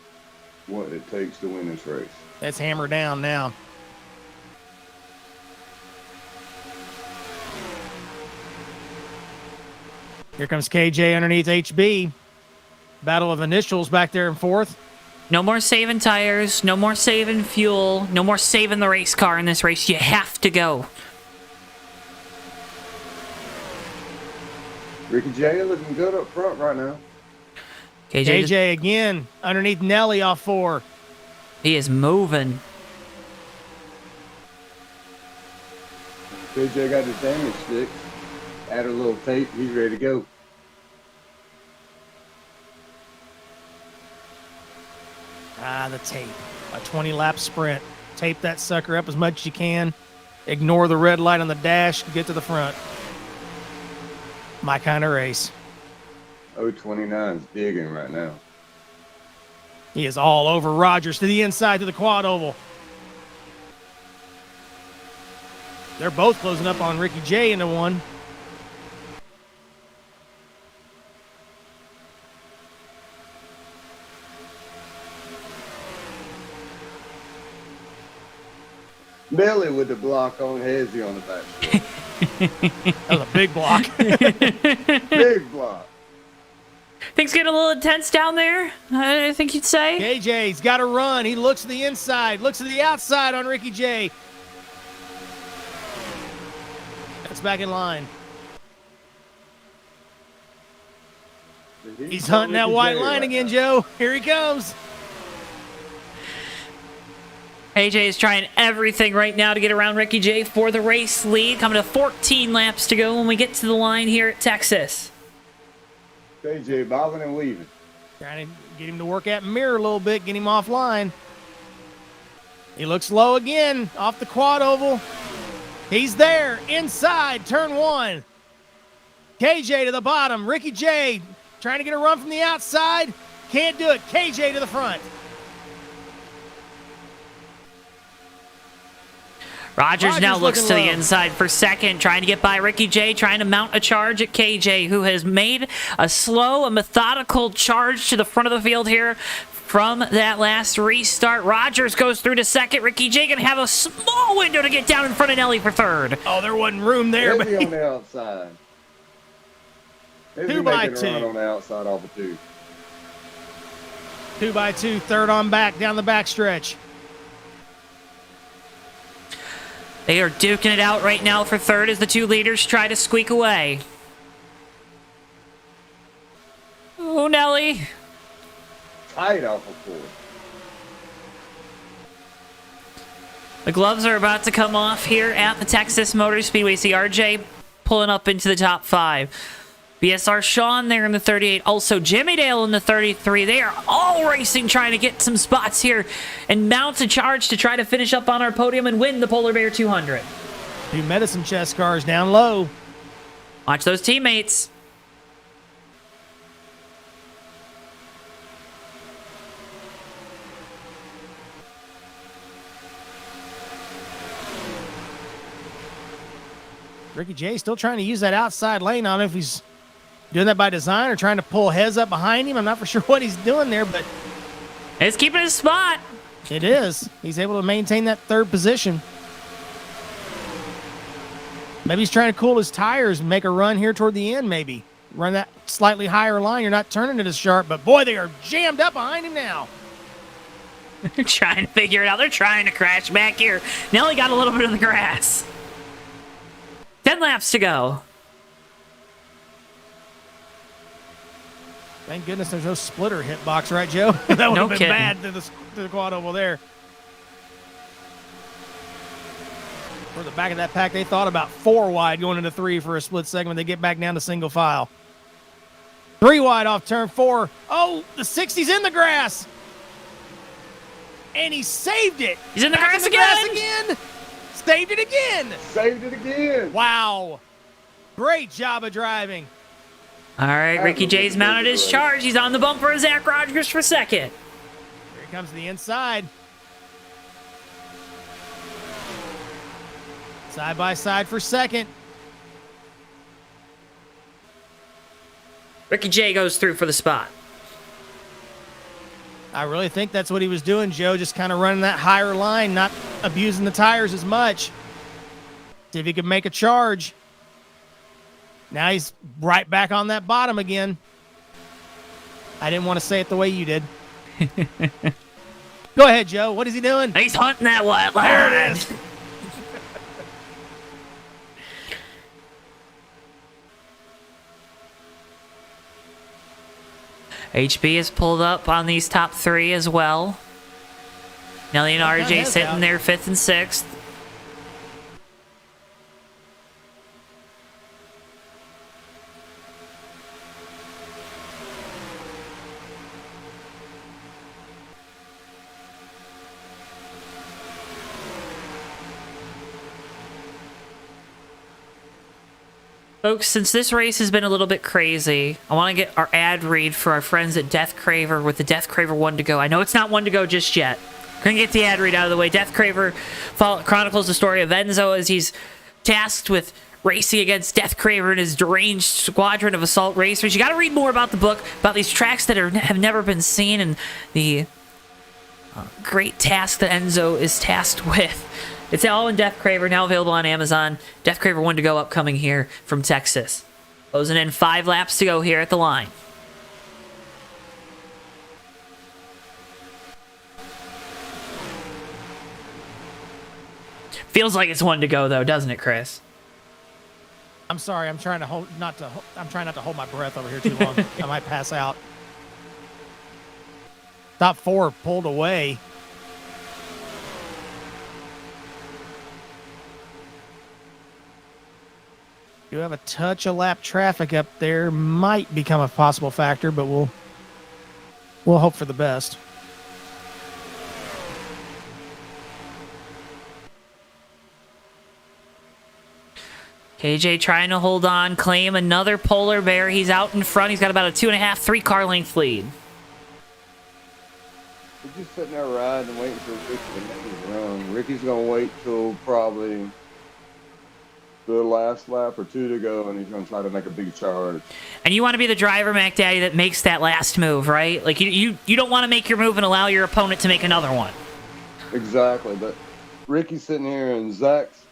what it takes to win this race. That's hammer down now. Here comes KJ underneath HB. Battle of initials back there in fourth. No more saving tires. No more saving fuel. No more saving the race car in this race. You have to go. Ricky J looking good up front right now. KJ again underneath Nelly off 4. He is moving. KJ got his damage stick. Add a little tape. He's ready to go. The tape. A 20-lap sprint. Tape that sucker up as much as you can. Ignore the red light on the dash. Get to the front. My kind of race. 029 is digging right now. He is all over Rogers to the inside to the quad oval. They're both closing up on Ricky J into one. Nelly with the block on Hezzy on the back. That was a big block. Big block. Things getting a little intense down there, I think you'd say. KJ's got to run. He looks to the inside, looks to the outside on Ricky J. That's back in line. He's hunting that white line again, Joe. Here he comes. AJ is trying everything right now to get around Ricky J for the race lead. Coming to 14 laps to go when we get to the line here at Texas. KJ bobbing and weaving. Trying to get him to work that mirror a little bit, get him offline. He looks low again, off the quad oval. He's there, inside, turn 1. KJ to the bottom. Ricky J trying to get a run from the outside. Can't do it. KJ to the front. Rogers now looks to the low. inside for second, trying to get by Ricky J, trying to mount a charge at KJ, who has made a slow and methodical charge to the front of the field here from that last restart. Rogers goes through to second. Ricky J going to have a small window to get down in front of Nelly for third. Oh, there wasn't room there. Hezzy on the outside. Hezzy 2 by making a 2. run on the outside off of 2. 2 by 2, third on back, down the back stretch. They are duking it out right now for third as the two leaders try to squeak away. Oh, Nelly. Tight off of 4. The gloves are about to come off here at the Texas Motor Speedway. See RJ pulling up into the top 5. BSR Sean there in the 38. Also Jimmy Dale in the 33. They are all racing, trying to get some spots here and mount a charge to try to finish up on our podium and win the Polar Bear 200. 2 medicine chest cars down low. Watch those teammates. Ricky J still trying to use that outside lane. I don't know if he's doing that by design or trying to pull Hez up behind him. I'm not for sure what he's doing there, but It's keeping his spot. it is. He's able to maintain that third position. Maybe he's trying to cool his tires and make a run here toward the end, maybe. Run that slightly higher line. You're not turning it as sharp, but boy, they are jammed up behind him now. They're trying to figure it out. They're trying to crash back here. Nelly got a little bit of the grass. 10 laps to go. Thank goodness there's no splitter hitbox, right, Joe? That would No have been kidding. bad to the quad oval there. For the back of that pack, they thought about 4 wide going into 3 for a split segment. They get back down to single file. 3 wide off turn 4. Oh, the 60's in the grass. And he saved it. He's in the Back grass again. Saved it again. Saved it again. Wow. Great job of driving. All right, Ricky J's mounted his charge. He's on the bumper of Zach Rogers for second. Here he comes to the inside. Side by side for second. Ricky J goes through for the spot. I really think that's what he was doing, Joe, just kind of running that higher line, not abusing the tires as much. See if he could make a charge. Now he's right back on that bottom again. I didn't want to say it the way you did. Go ahead, Joe. What is he doing? He's hunting that white line. There it is. HB is pulled up on these top 3 as well. Nelly and RJ sitting there 5th and 6th. Folks, since this race has been a little bit crazy, I want to get our ad read for our friends at Death Craver with the Death Craver 1 to go. I know it's not 1 to go just yet. Couldn't get the ad read out of the way. Death Craver chronicles the story of Enzo as he's tasked with racing against Death Craver and his deranged squadron of assault racers. You got to read more about the book, about these tracks that have never been seen, and the great task that Enzo is tasked with. It's all in Death Craver, now available on Amazon. Death Craver 1 to go upcoming here from Texas. Closing in 5 laps to go here at the line. Feels like it's 1 to go though, doesn't it, Chris? I'm sorry. I'm trying not to hold my breath over here too long. I might pass out. Top 4 pulled away. Do have a touch of lap traffic up there. Might become a possible factor, but we'll hope for the best. KJ trying to hold on, claim another polar bear. He's out in front. He's got about a 2.5, 3 car length lead. We're just sitting there riding and waiting for Ricky to make his run. Ricky's going to wait till probably the last lap or 2 to go, and he's going to try to make a big charge. And you want to be the driver, Mac Daddy, that makes that last move, right? Like, you don't want to make your move and allow your opponent to make another one. Exactly, but Ricky's sitting here, and Zach's...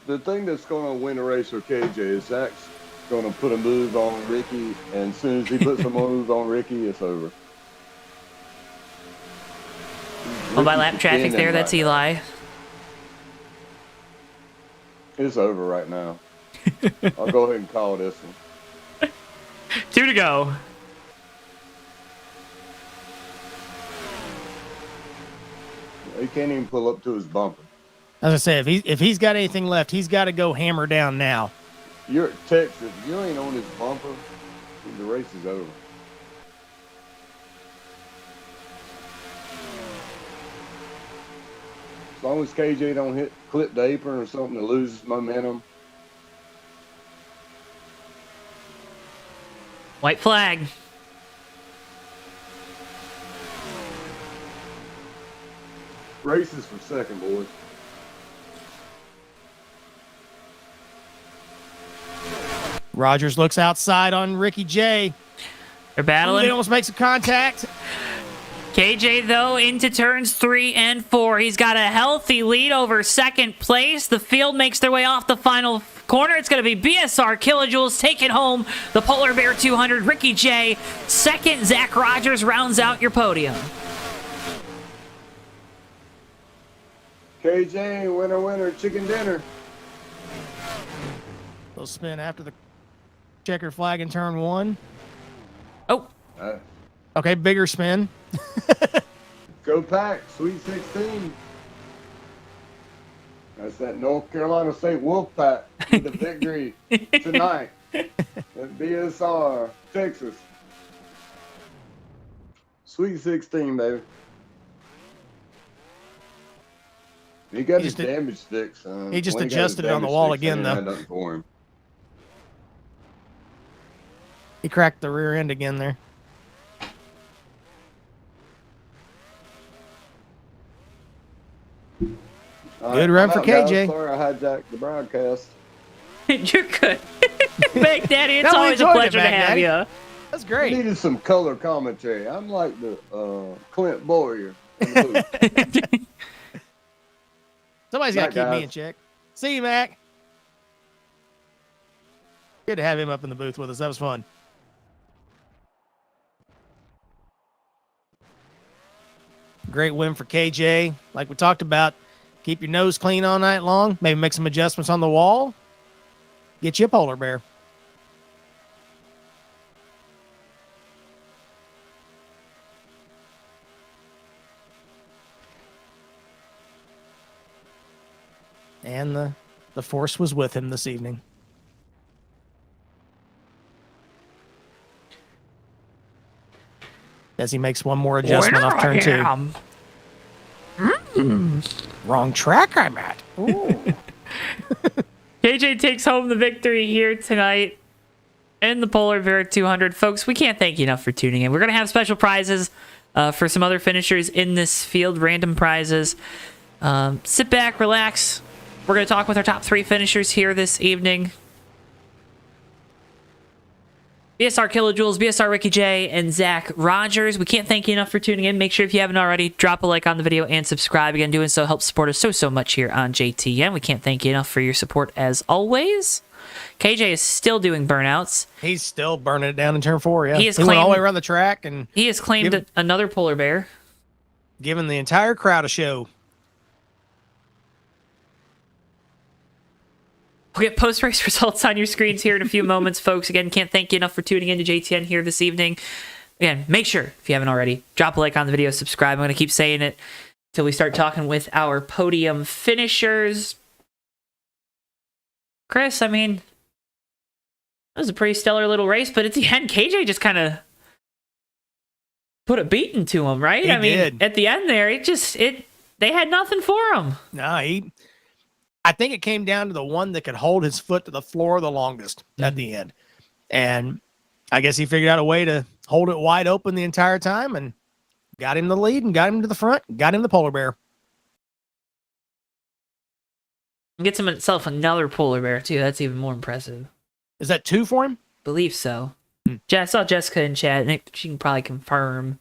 The thing that's going to win a race for KJ is Zach's going to put a move on Ricky, and as soon as he puts a move on Ricky, it's over. Well, by lap traffic there, that's Eli. It's over right now. I'll go ahead and call this one. 2 to go. He can't even pull up to his bumper. As I say, if he's got anything left, he's got to go hammer down now. You're at Texas. If you ain't on his bumper, the race is over. As long as KJ don't clip the apron or something to lose momentum. White flag. Races for second, boys. Rogers looks outside on Ricky J. They're battling. They almost make some contact. KJ, though, into turns 3 and 4. He's got a healthy lead over second place. The field makes their way off the final corner. It's going to be BSR Kilojoules taking home the Polar Bear 200. Ricky J, second. Zach Rogers rounds out your podium. KJ, winner, winner, chicken dinner. They'll spin after the checker flag in turn 1. Oh. Okay, bigger spin. Go Pack, Sweet 16. That's that North Carolina State Wolfpack with the victory tonight at BSR, Texas. Sweet 16, baby. He got his damage fixed. He just adjusted it on the wall again, though. Nothing for him. He cracked the rear end again there. Good run for KJ. Sorry I hijacked the broadcast. You're good. Big Daddy, it's No, we always a enjoyed pleasure it, to Big have Daddy. you. That's I great. needed some color commentary. I'm like the Clint Boyer. in the booth. Somebody's got to Bye, keep me guys. in check. See you, Mac. Good to have him up in the booth with us. That was fun. Great win for KJ. Like we talked about, keep your nose clean all night long. Maybe make some adjustments on the wall. Get you a polar bear. And the force was with him this evening. As he makes one more adjustment off turn two. Wrong track I'm at. Ooh. KJ takes home the victory here tonight in the Polar Bear 200. Folks, we can't thank you enough for tuning in. We're going to have special prizes for some other finishers in this field, random prizes. Sit back, relax. We're going to talk with our top 3 finishers here this evening. BSR Kilojoules, BSR Ricky J, and Zach Rogers. We can't thank you enough for tuning in. Make sure if you haven't already, drop a like on the video and subscribe. Again, doing so helps support us so much here on JTN. We can't thank you enough for your support as always. KJ is still doing burnouts. He's still burning it down in turn 4, yeah. He has went all the claimed- way around the track and He has claimed another polar bear. giving the entire crowd a show. We'll get post-race results on your screens here in a few moments, folks. Again, can't thank you enough for tuning in to JTN here this evening. Again, make sure, if you haven't already, drop a like on the video, subscribe. I'm going to keep saying it till we start talking with our podium finishers. Chris, I mean, that was a pretty stellar little race, but at the end, KJ just kind of put a beating to him, right? He I mean, did. at the end there, they had nothing for him. No, I think it came down to the one that could hold his foot to the floor the longest at the end. And I guess he figured out a way to hold it wide open the entire time and got him the lead and got him to the front, got him the polar bear. Gets himself another polar bear, too. That's even more impressive. Is that 2 for him? Believe so. I saw Jessica in chat, and she can probably confirm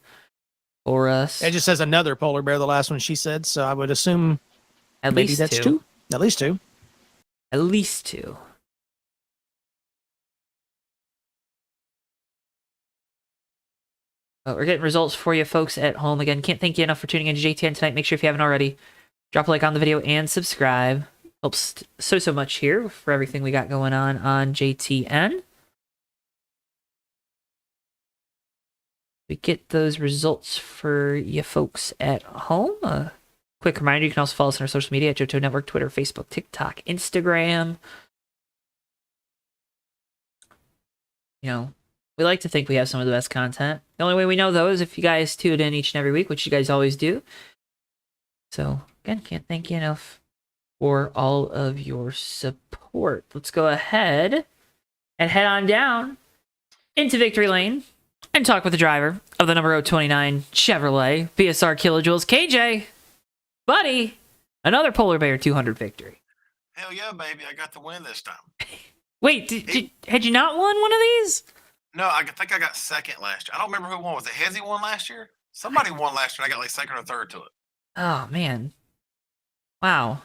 for us. It just says another polar bear, the last one she said, so I would assume At maybe least that's two. 2. At least 2. At least 2. We're getting results for you folks at home. Again, can't thank you enough for tuning in to JTN tonight. Make sure if you haven't already, drop a like on the video and subscribe. Helps so much here for everything we got going on JTN. We get those results for you folks at home. Quick reminder, you can also follow us on our social media at JoeTowNetwork, Twitter, Facebook, TikTok, Instagram. You know, we like to think we have some of the best content. The only way we know, though, is if you guys tune in each and every week, which you guys always do. So, again, can't thank you enough for all of your support. Let's go ahead and head on down into Victory Lane and talk with the driver of the number 029 Chevrolet BSR Kilojoules, KJ. Buddy, another Polar Bear 200 victory. Hell yeah, baby. I got the win this time. Wait, had you not won one of these? No, I think I got second last year. I don't remember who won. Was it Hezzy won last year? Somebody won last year. I got like second or third to it. Oh, man. Wow.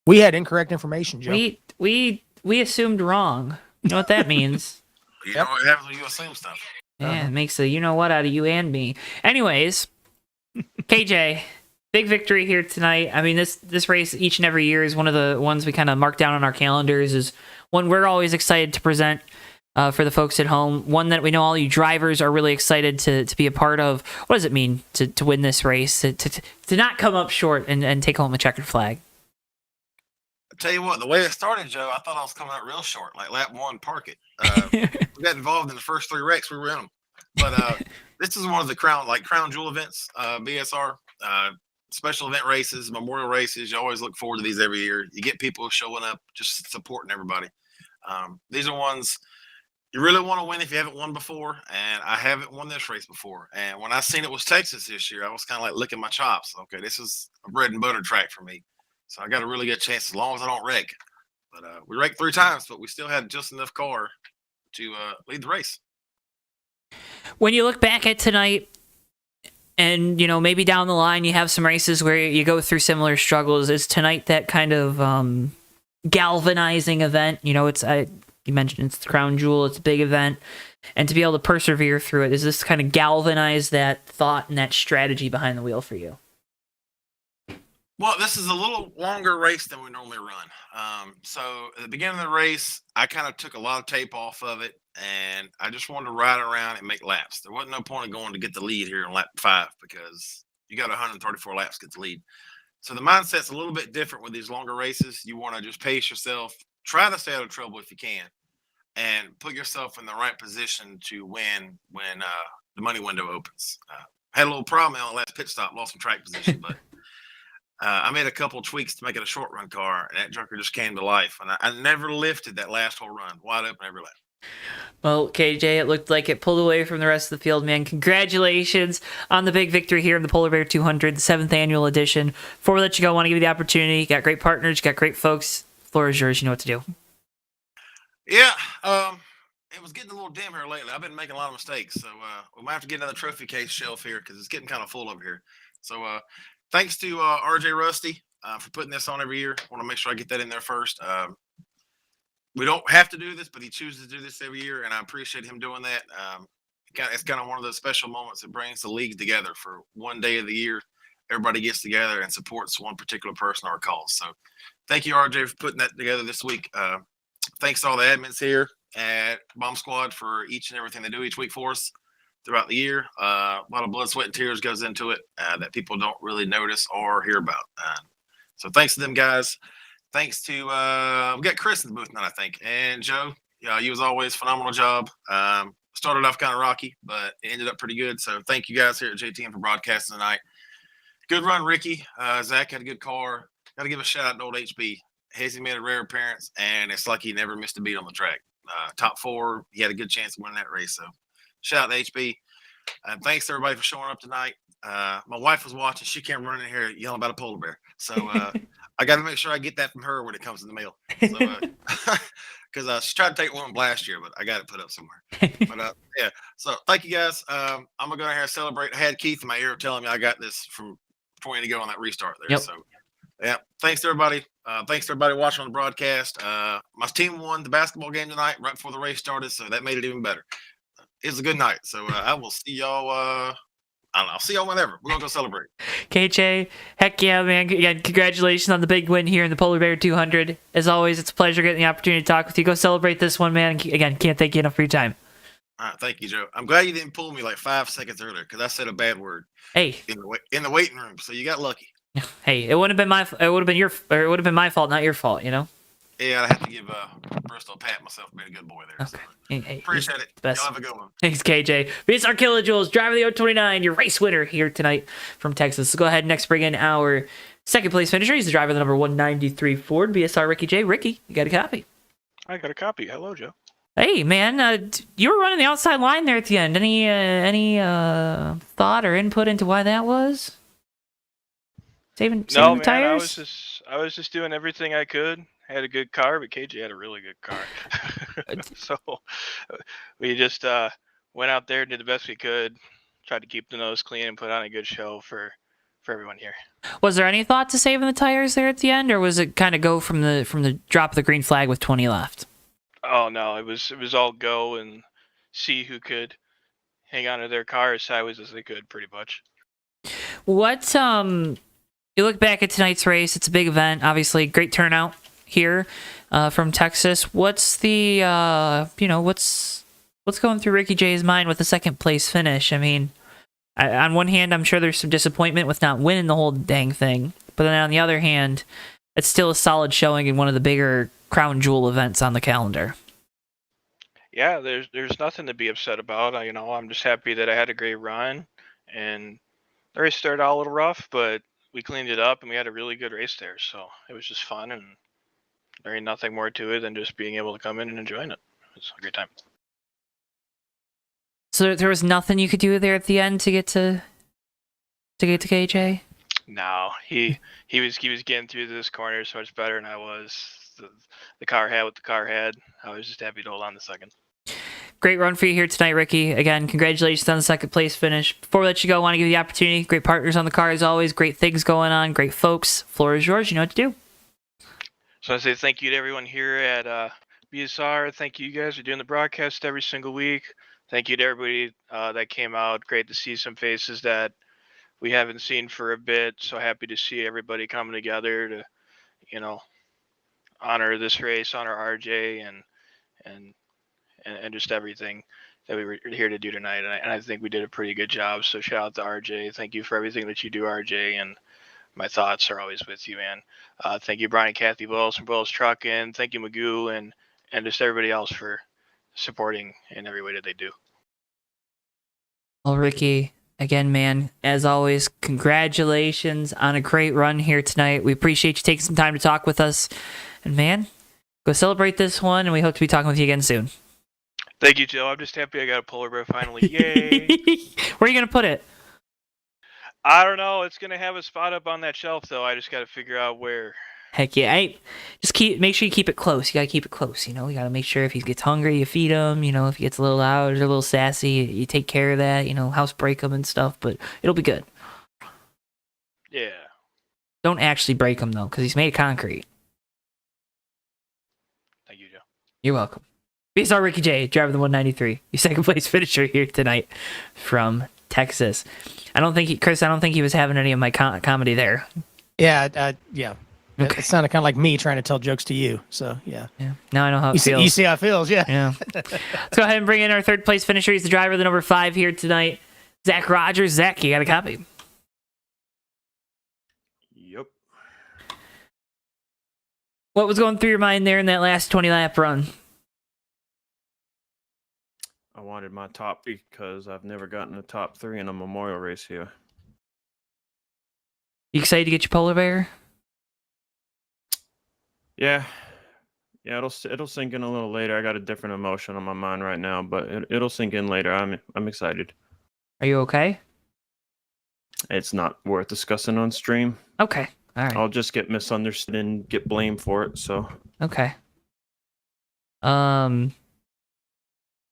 We had incorrect information, Joe. We assumed wrong. You know what that means? You know what happens when you assume stuff. Yeah, it makes a you-know-what out of you and me. Anyways, KJ, big victory here tonight. I mean, this race each and every year is one of the ones we kind of mark down on our calendars, is one we're always excited to present for the folks at home. One that we know all you drivers are really excited to be a part of. What does it mean to win this race? To not come up short and take home a checkered flag? tell you what, the way it started, Joe, I thought I was coming out real short, like lap one, park it. We got involved in the first 3 wrecks, we were in them. But this is one of the crown jewel events, BSR, special event races, memorial races. You always look forward to these every year. You get people showing up, just supporting everybody. These are ones you really want to win if you haven't won before, and I haven't won this race before. And when I seen it was Texas this year, I was kind of like licking my chops. Okay, this is a bread and butter track for me. So I got a really good chance as long as I don't wreck. But we wrecked 3 times, but we still had just enough car to lead the race. When you look back at tonight, and maybe down the line you have some races where you go through similar struggles, is tonight that kind of galvanizing event? It's you mentioned it's the crown jewel, it's a big event, and to be able to persevere through it, is this kind of galvanize that thought and that strategy behind the wheel for you? Well, this is a little longer race than we normally run. So at the beginning of the race, I kind of took a lot of tape off of it, and I just wanted to ride around and make laps. There wasn't no point of going to get the lead here in lap 5 because you got 134 laps to get the lead. So the mindset's a little bit different with these longer races. You want to just pace yourself, try to stay out of trouble if you can, and put yourself in the right position to win when the money window opens. Had a little problem on the last pit stop, lost some track position, but I made a couple of tweaks to make it a short run car, and that junker just came to life. And I never lifted that last whole run, wide open every lap. Well, KJ, it looked like it pulled away from the rest of the field, man. Congratulations on the big victory here in the Polar Bear 200, the 7th annual edition. Before we let you go, I want to give you the opportunity. You got great partners, you got great folks. The floor is yours. You know what to do. Yeah, it was getting a little dim here lately. I've been making a lot of mistakes, so we might have to get another trophy case shelf here because it's getting kind of full over here. So thanks to RJ Rusty for putting this on every year. I want to make sure I get that in there first. We don't have to do this, but he chooses to do this every year, and I appreciate him doing that. It's kind of one of those special moments that brings the league together for one day of the year. Everybody gets together and supports one particular person or cause. So thank you, RJ, for putting that together this week. Thanks to all the admins here at Bomb Squad for each and everything they do each week for us throughout the year. A lot of blood, sweat, and tears goes into it that people don't really notice or hear about. So thanks to them guys. Thanks to we got Chris in the booth tonight, I think, and Joe. Yeah, you was always phenomenal job. Started off kind of rocky, but it ended up pretty good. So thank you guys here at JTM for broadcasting tonight. Good run, Ricky. Zach had a good car. Got to give a shout out to old HB. Hazy made a rare appearance, and it's like he never missed a beat on the track. Top 4, he had a good chance of winning that race. So shout out to HB. And thanks to everybody for showing up tonight. My wife was watching. She came running in here yelling about a polar bear. So I got to make sure I get that from her when it comes in the mail. So, because she tried to take one last year, but I got it put up somewhere. But yeah, so thank you guys. I'm gonna go in here and celebrate. I had Keith in my ear telling me I got this from 20 to go on that restart there. Yep. So yeah, thanks to everybody. Thanks to everybody watching on the broadcast. My team won the basketball game tonight right before the race started, so that made it even better. It was a good night. So I will see y'all. I don't know. I'll see y'all whenever. We're gonna go celebrate. KJ, heck yeah, man. Again, congratulations on the big win here in the Polar Bear 200. As always, it's a pleasure getting the opportunity to talk with you. Go celebrate this one, man. Again, can't thank you enough for your time. All right, thank you, Joe. I'm glad you didn't pull me like 5 seconds earlier because I said a bad word. Hey, in the waiting room, so you got lucky. Hey, it wouldn't have been my. It would have been my fault, not your fault. You know. Yeah, I have to give Bristol a pat myself for being a good boy there. Okay. So. Hey, appreciate it. Best. Y'all have a good one. Thanks, KJ. BSR Kilojoules, driver of the 029, your race winner here tonight from Texas. So go ahead and next bring in our second place finisher. He's the driver of the number 193 Ford, BSR Ricky J. Ricky, you got a copy? I got a copy. Hello, Joe. Hey, man, you were running the outside line there at the end. Any thought or input into why that was? Saving No, the man, tires? I was just doing everything I could. I had a good car, but KJ had a really good car. So we just went out there, did the best we could, tried to keep the nose clean and put on a good show for everyone here. Was there any thought to saving the tires there at the end, or was it kind of go from the drop of the green flag with 20 left? Oh no, it was all go and see who could hang on to their car as sideways as they could, pretty much. What you look back at tonight's race, it's a big event, obviously great turnout here from Texas. What's the what's going through Ricky J's mind with the second place finish? I mean, on one hand, I'm sure there's some disappointment with not winning the whole dang thing, but then on the other hand, it's still a solid showing in one of the bigger crown jewel events on the calendar. Yeah, there's nothing to be upset about. I'm just happy that I had a great run, and the race started out a little rough, but we cleaned it up and we had a really good race there. So it was just fun, and there ain't nothing more to it than just being able to come in and enjoying it. It's a great time. So there was nothing you could do there at the end to get to KJ? No, he was getting through this corner so much better than I was. The car had what the car had. I was just happy to hold on the second. Great run for you here tonight, Ricky. Again, congratulations on the second place finish. Before we let you go, I want to give you the opportunity. Great partners on the car as always. Great things going on. Great folks. Floor is yours. You know what to do. So I say thank you to everyone here at BSR. Thank you guys for doing the broadcast every single week. Thank you to everybody that came out. Great to see some faces that we haven't seen for a bit. So happy to see everybody coming together to, honor this race, honor RJ, and just everything that we were here to do tonight. And I think we did a pretty good job. So shout out to RJ. Thank you for everything that you do, RJ. And my thoughts are always with you, man. Thank you, Brian and Kathy Wills from Wills Trucking. Thank you, Magoo, and just everybody else for supporting in every way that they do. Well, Ricky, again, man, as always, congratulations on a great run here tonight. We appreciate you taking some time to talk with us. And, man, go celebrate this one, and we hope to be talking with you again soon. Thank you, Joe. I'm just happy I got a polar bear finally. Yay! Where are you going to put it? I don't know. It's going to have a spot up on that shelf, though. I just got to figure out where. Heck yeah. Make sure you keep it close. You got to keep it close. You got to make sure if he gets hungry, you feed him. If he gets a little loud or a little sassy, you take care of that. House break him and stuff, but it'll be good. Yeah. Don't actually break him, though, because he's made of concrete. Thank you, Joe. You're welcome. BSR Ricky J, driver of the 193, your second place finisher here tonight from Texas. Chris, I don't think he was having any of my comedy there. Yeah, yeah. Okay. It sounded kind of like me trying to tell jokes to you. So, yeah. Now I know how it feels. You see how it feels, yeah. Yeah. Let's go ahead and bring in our third place finisher. He's the driver of the number 5 here tonight, Zach Rogers. Zach, you got a copy? Yep. What was going through your mind there in that last 20-lap run? I wanted my top because I've never gotten a top 3 in a memorial race here. You excited to get your polar bear? Yeah, it'll sink in a little later. I got a different emotion on my mind right now, but it'll sink in later. I'm excited. Are you okay? It's not worth discussing on stream. Okay, all right. I'll just get misunderstood and get blamed for it. So okay.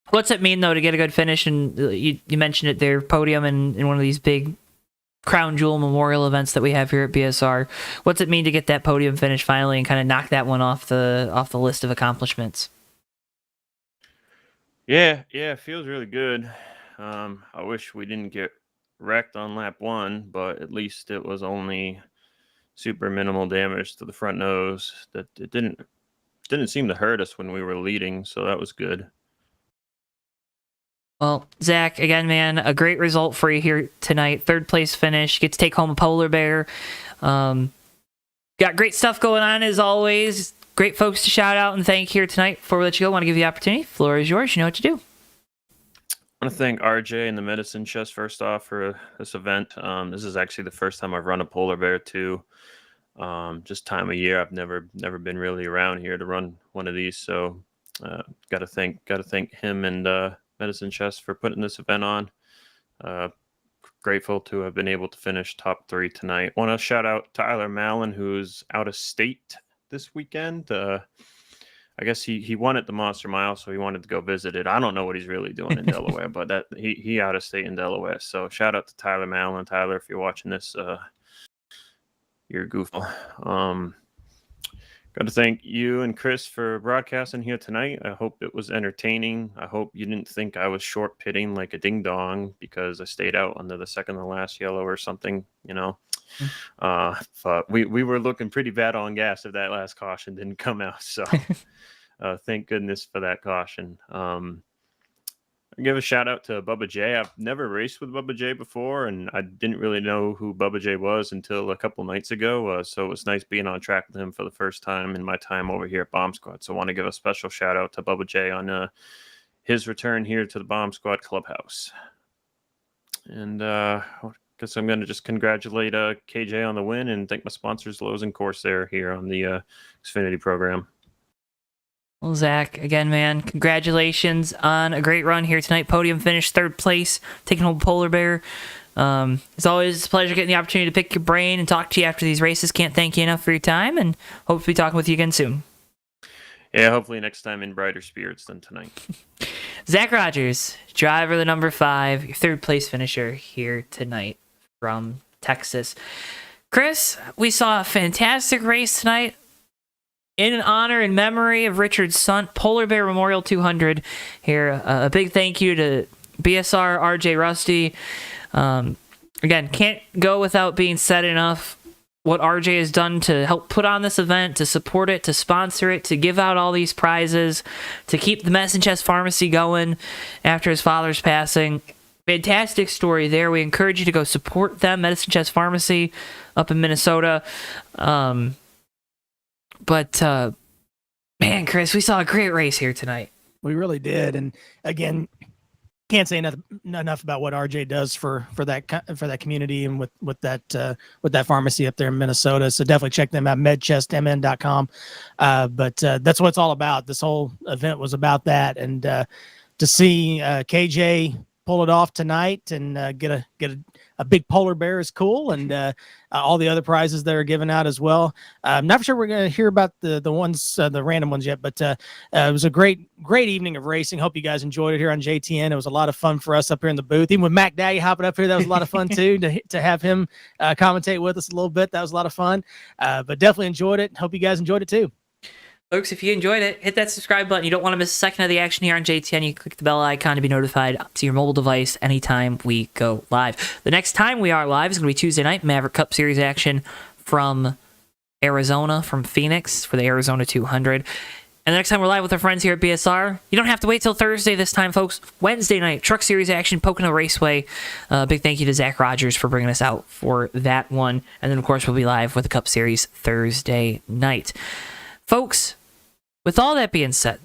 What's it mean though to get a good finish? And you mentioned it there, podium in one of these big crown jewel memorial events that we have here at BSR. What's it mean to get that podium finish finally and kind of knock that one off the list of accomplishments? yeah, it feels really good. I wish we didn't get wrecked on lap 1, but at least it was only super minimal damage to the front nose. That it didn't seem to hurt us when we were leading, so that was good. Well, Zach, again, man, a great result for you here tonight. Third place finish. You get to take home a polar bear. Got great stuff going on as always. Great folks to shout out and thank here tonight. Before we let you go, I want to give you the opportunity. Floor is yours. You know what to do. I want to thank RJ and the Medicine Chest first off for this event. This is actually the first time I've run a polar bear too. Just time of year, I've never been really around here to run one of these. So, got to thank him and Medicine Chest for putting this event on. Grateful to have been able to finish top 3 tonight. Want to shout out Tyler Mallon, who's out of state this weekend. I guess he won at the Monster Mile, so he wanted to go visit it. I don't know what he's really doing in Delaware, but that he out of state in Delaware. So shout out to Tyler Mallon. Tyler, if you're watching this, you're a goofball. Got to thank you and Chris for broadcasting here tonight. I hope it was entertaining. I hope you didn't think I was short pitting like a ding dong because I stayed out under the second to last yellow or something, But we were looking pretty bad on gas if that last caution didn't come out. So thank goodness for that caution. I give a shout out to Bubba J. I've never raced with Bubba J before, and I didn't really know who Bubba J was until a couple nights ago. So it was nice being on track with him for the first time in my time over here at Bomb Squad. So I want to give a special shout out to Bubba J on his return here to the Bomb Squad Clubhouse. And I guess I'm going to just congratulate KJ on the win and thank my sponsors, Lowe's and Corsair, here on the Xfinity program. Well, Zach, again, man, congratulations on a great run here tonight. Podium finish, 3rd place, taking home Polar Bear. It's always a pleasure getting the opportunity to pick your brain and talk to you after these races. Can't thank you enough for your time, and hope to be talking with you again soon. Yeah, hopefully next time in brighter spirits than tonight. Zach Rogers, driver the number 5, your 3rd place finisher here tonight from Texas. Chris, we saw a fantastic race tonight. In honor and memory of Richard Sundt, Polar Bear Memorial 200 here. A big thank you to BSR, RJ Rusty. Again, can't go without being said enough what RJ has done to help put on this event, to support it, to sponsor it, to give out all these prizes, to keep the Medicine Chest Pharmacy going after his father's passing. Fantastic story there. We encourage you to go support them, Medicine Chest Pharmacy up in Minnesota. But, man, Chris, we saw a great race here tonight. We really did. And again, can't say enough about what RJ does for that community and with that pharmacy up there in Minnesota. So definitely check them out, medchestmn.com. But that's what it's all about. This whole event was about that. And to see KJ pull it off tonight and get a big polar bear is cool, and all the other prizes that are given out as well. I'm not sure we're going to hear about the ones, the random ones yet, but it was a great evening of racing. Hope you guys enjoyed it here on JTN. It was a lot of fun for us up here in the booth. Even with Mac Daddy hopping up here, that was a lot of fun too, to have him commentate with us a little bit. That was a lot of fun, but definitely enjoyed it. Hope you guys enjoyed it too. Folks, if you enjoyed it, hit that subscribe button. You don't want to miss a second of the action here on JTN. You click the bell icon to be notified to your mobile device anytime we go live. The next time we are live is going to be Tuesday night, Maverick Cup Series action from Arizona, from Phoenix for the Arizona 200. And the next time we're live with our friends here at BSR, you don't have to wait till Thursday this time, folks. Wednesday night, Truck Series action, Pocono Raceway. Big thank you to Zach Rogers for bringing us out for that one. And then, of course, we'll be live with the Cup Series Thursday night. Folks, with all that being said,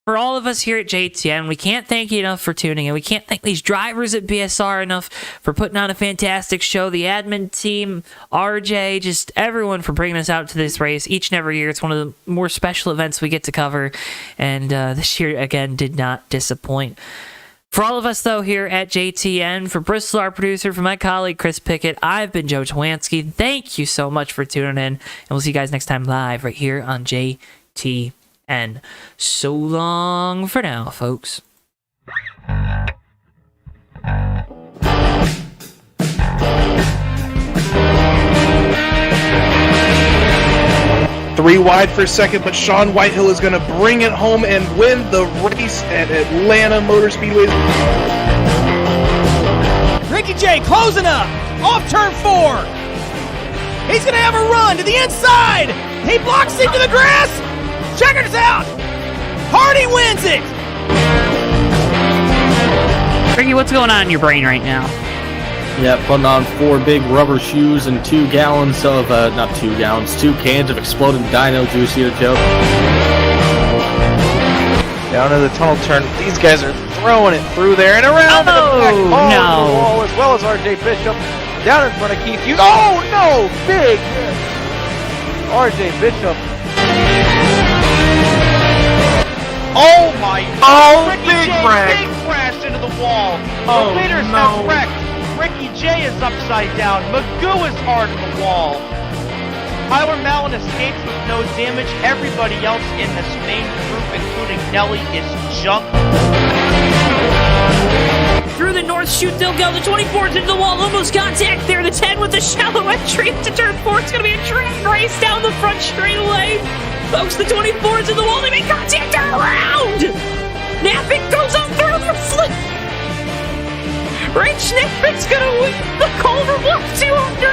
for all of us here at JTN, we can't thank you enough for tuning in. We can't thank these drivers at BSR enough for putting on a fantastic show. The admin team, RJ, just everyone for bringing us out to this race each and every year. It's one of the more special events we get to cover, and this year, again, did not disappoint. For all of us, though, here at JTN, for Bristol, our producer, for my colleague, Chris Pickett, I've been Joe Towanski. Thank you so much for tuning in, and we'll see you guys next time live right here on JTN. And so long for now, folks. 3 wide for second, but Sean Whitehill is going to bring it home and win the race at Atlanta Motor Speedway. Ricky J closing up off turn 4. He's going to have a run to the inside. He blocks into the grass. Checkers out! Hardy wins it! Ricky, what's going on in your brain right now? Yeah, putting on 4 big rubber shoes and 2 gallons of, 2 cans of exploding dino juice here, Joe. Down to the tunnel turn. These guys are throwing it through there and around to the back. Oh, no. The wall, as well as RJ Bishop. Down in front of Keith Hughes. Oh, no! Big hit. RJ Bishop. Oh my God! Oh, Ricky big J wreck. big crashed into the wall. Oh, the leaders no. have wrecked. Ricky J is upside down. Magoo is hard in the wall. Tyler Mallon escapes with no damage. Everybody else in this main group, including Nelly, is junk. Through the north chute, they'll go. The 24's into the wall. Almost contact there. The 10 with the shallow entry into turn 4. It's going to be a drag race down the front straightaway. Folks, the 24's in the wall. They make contact. Turn around. Knappick goes on through the flip. Rich Knappick's going to win the Culver Bluff 200.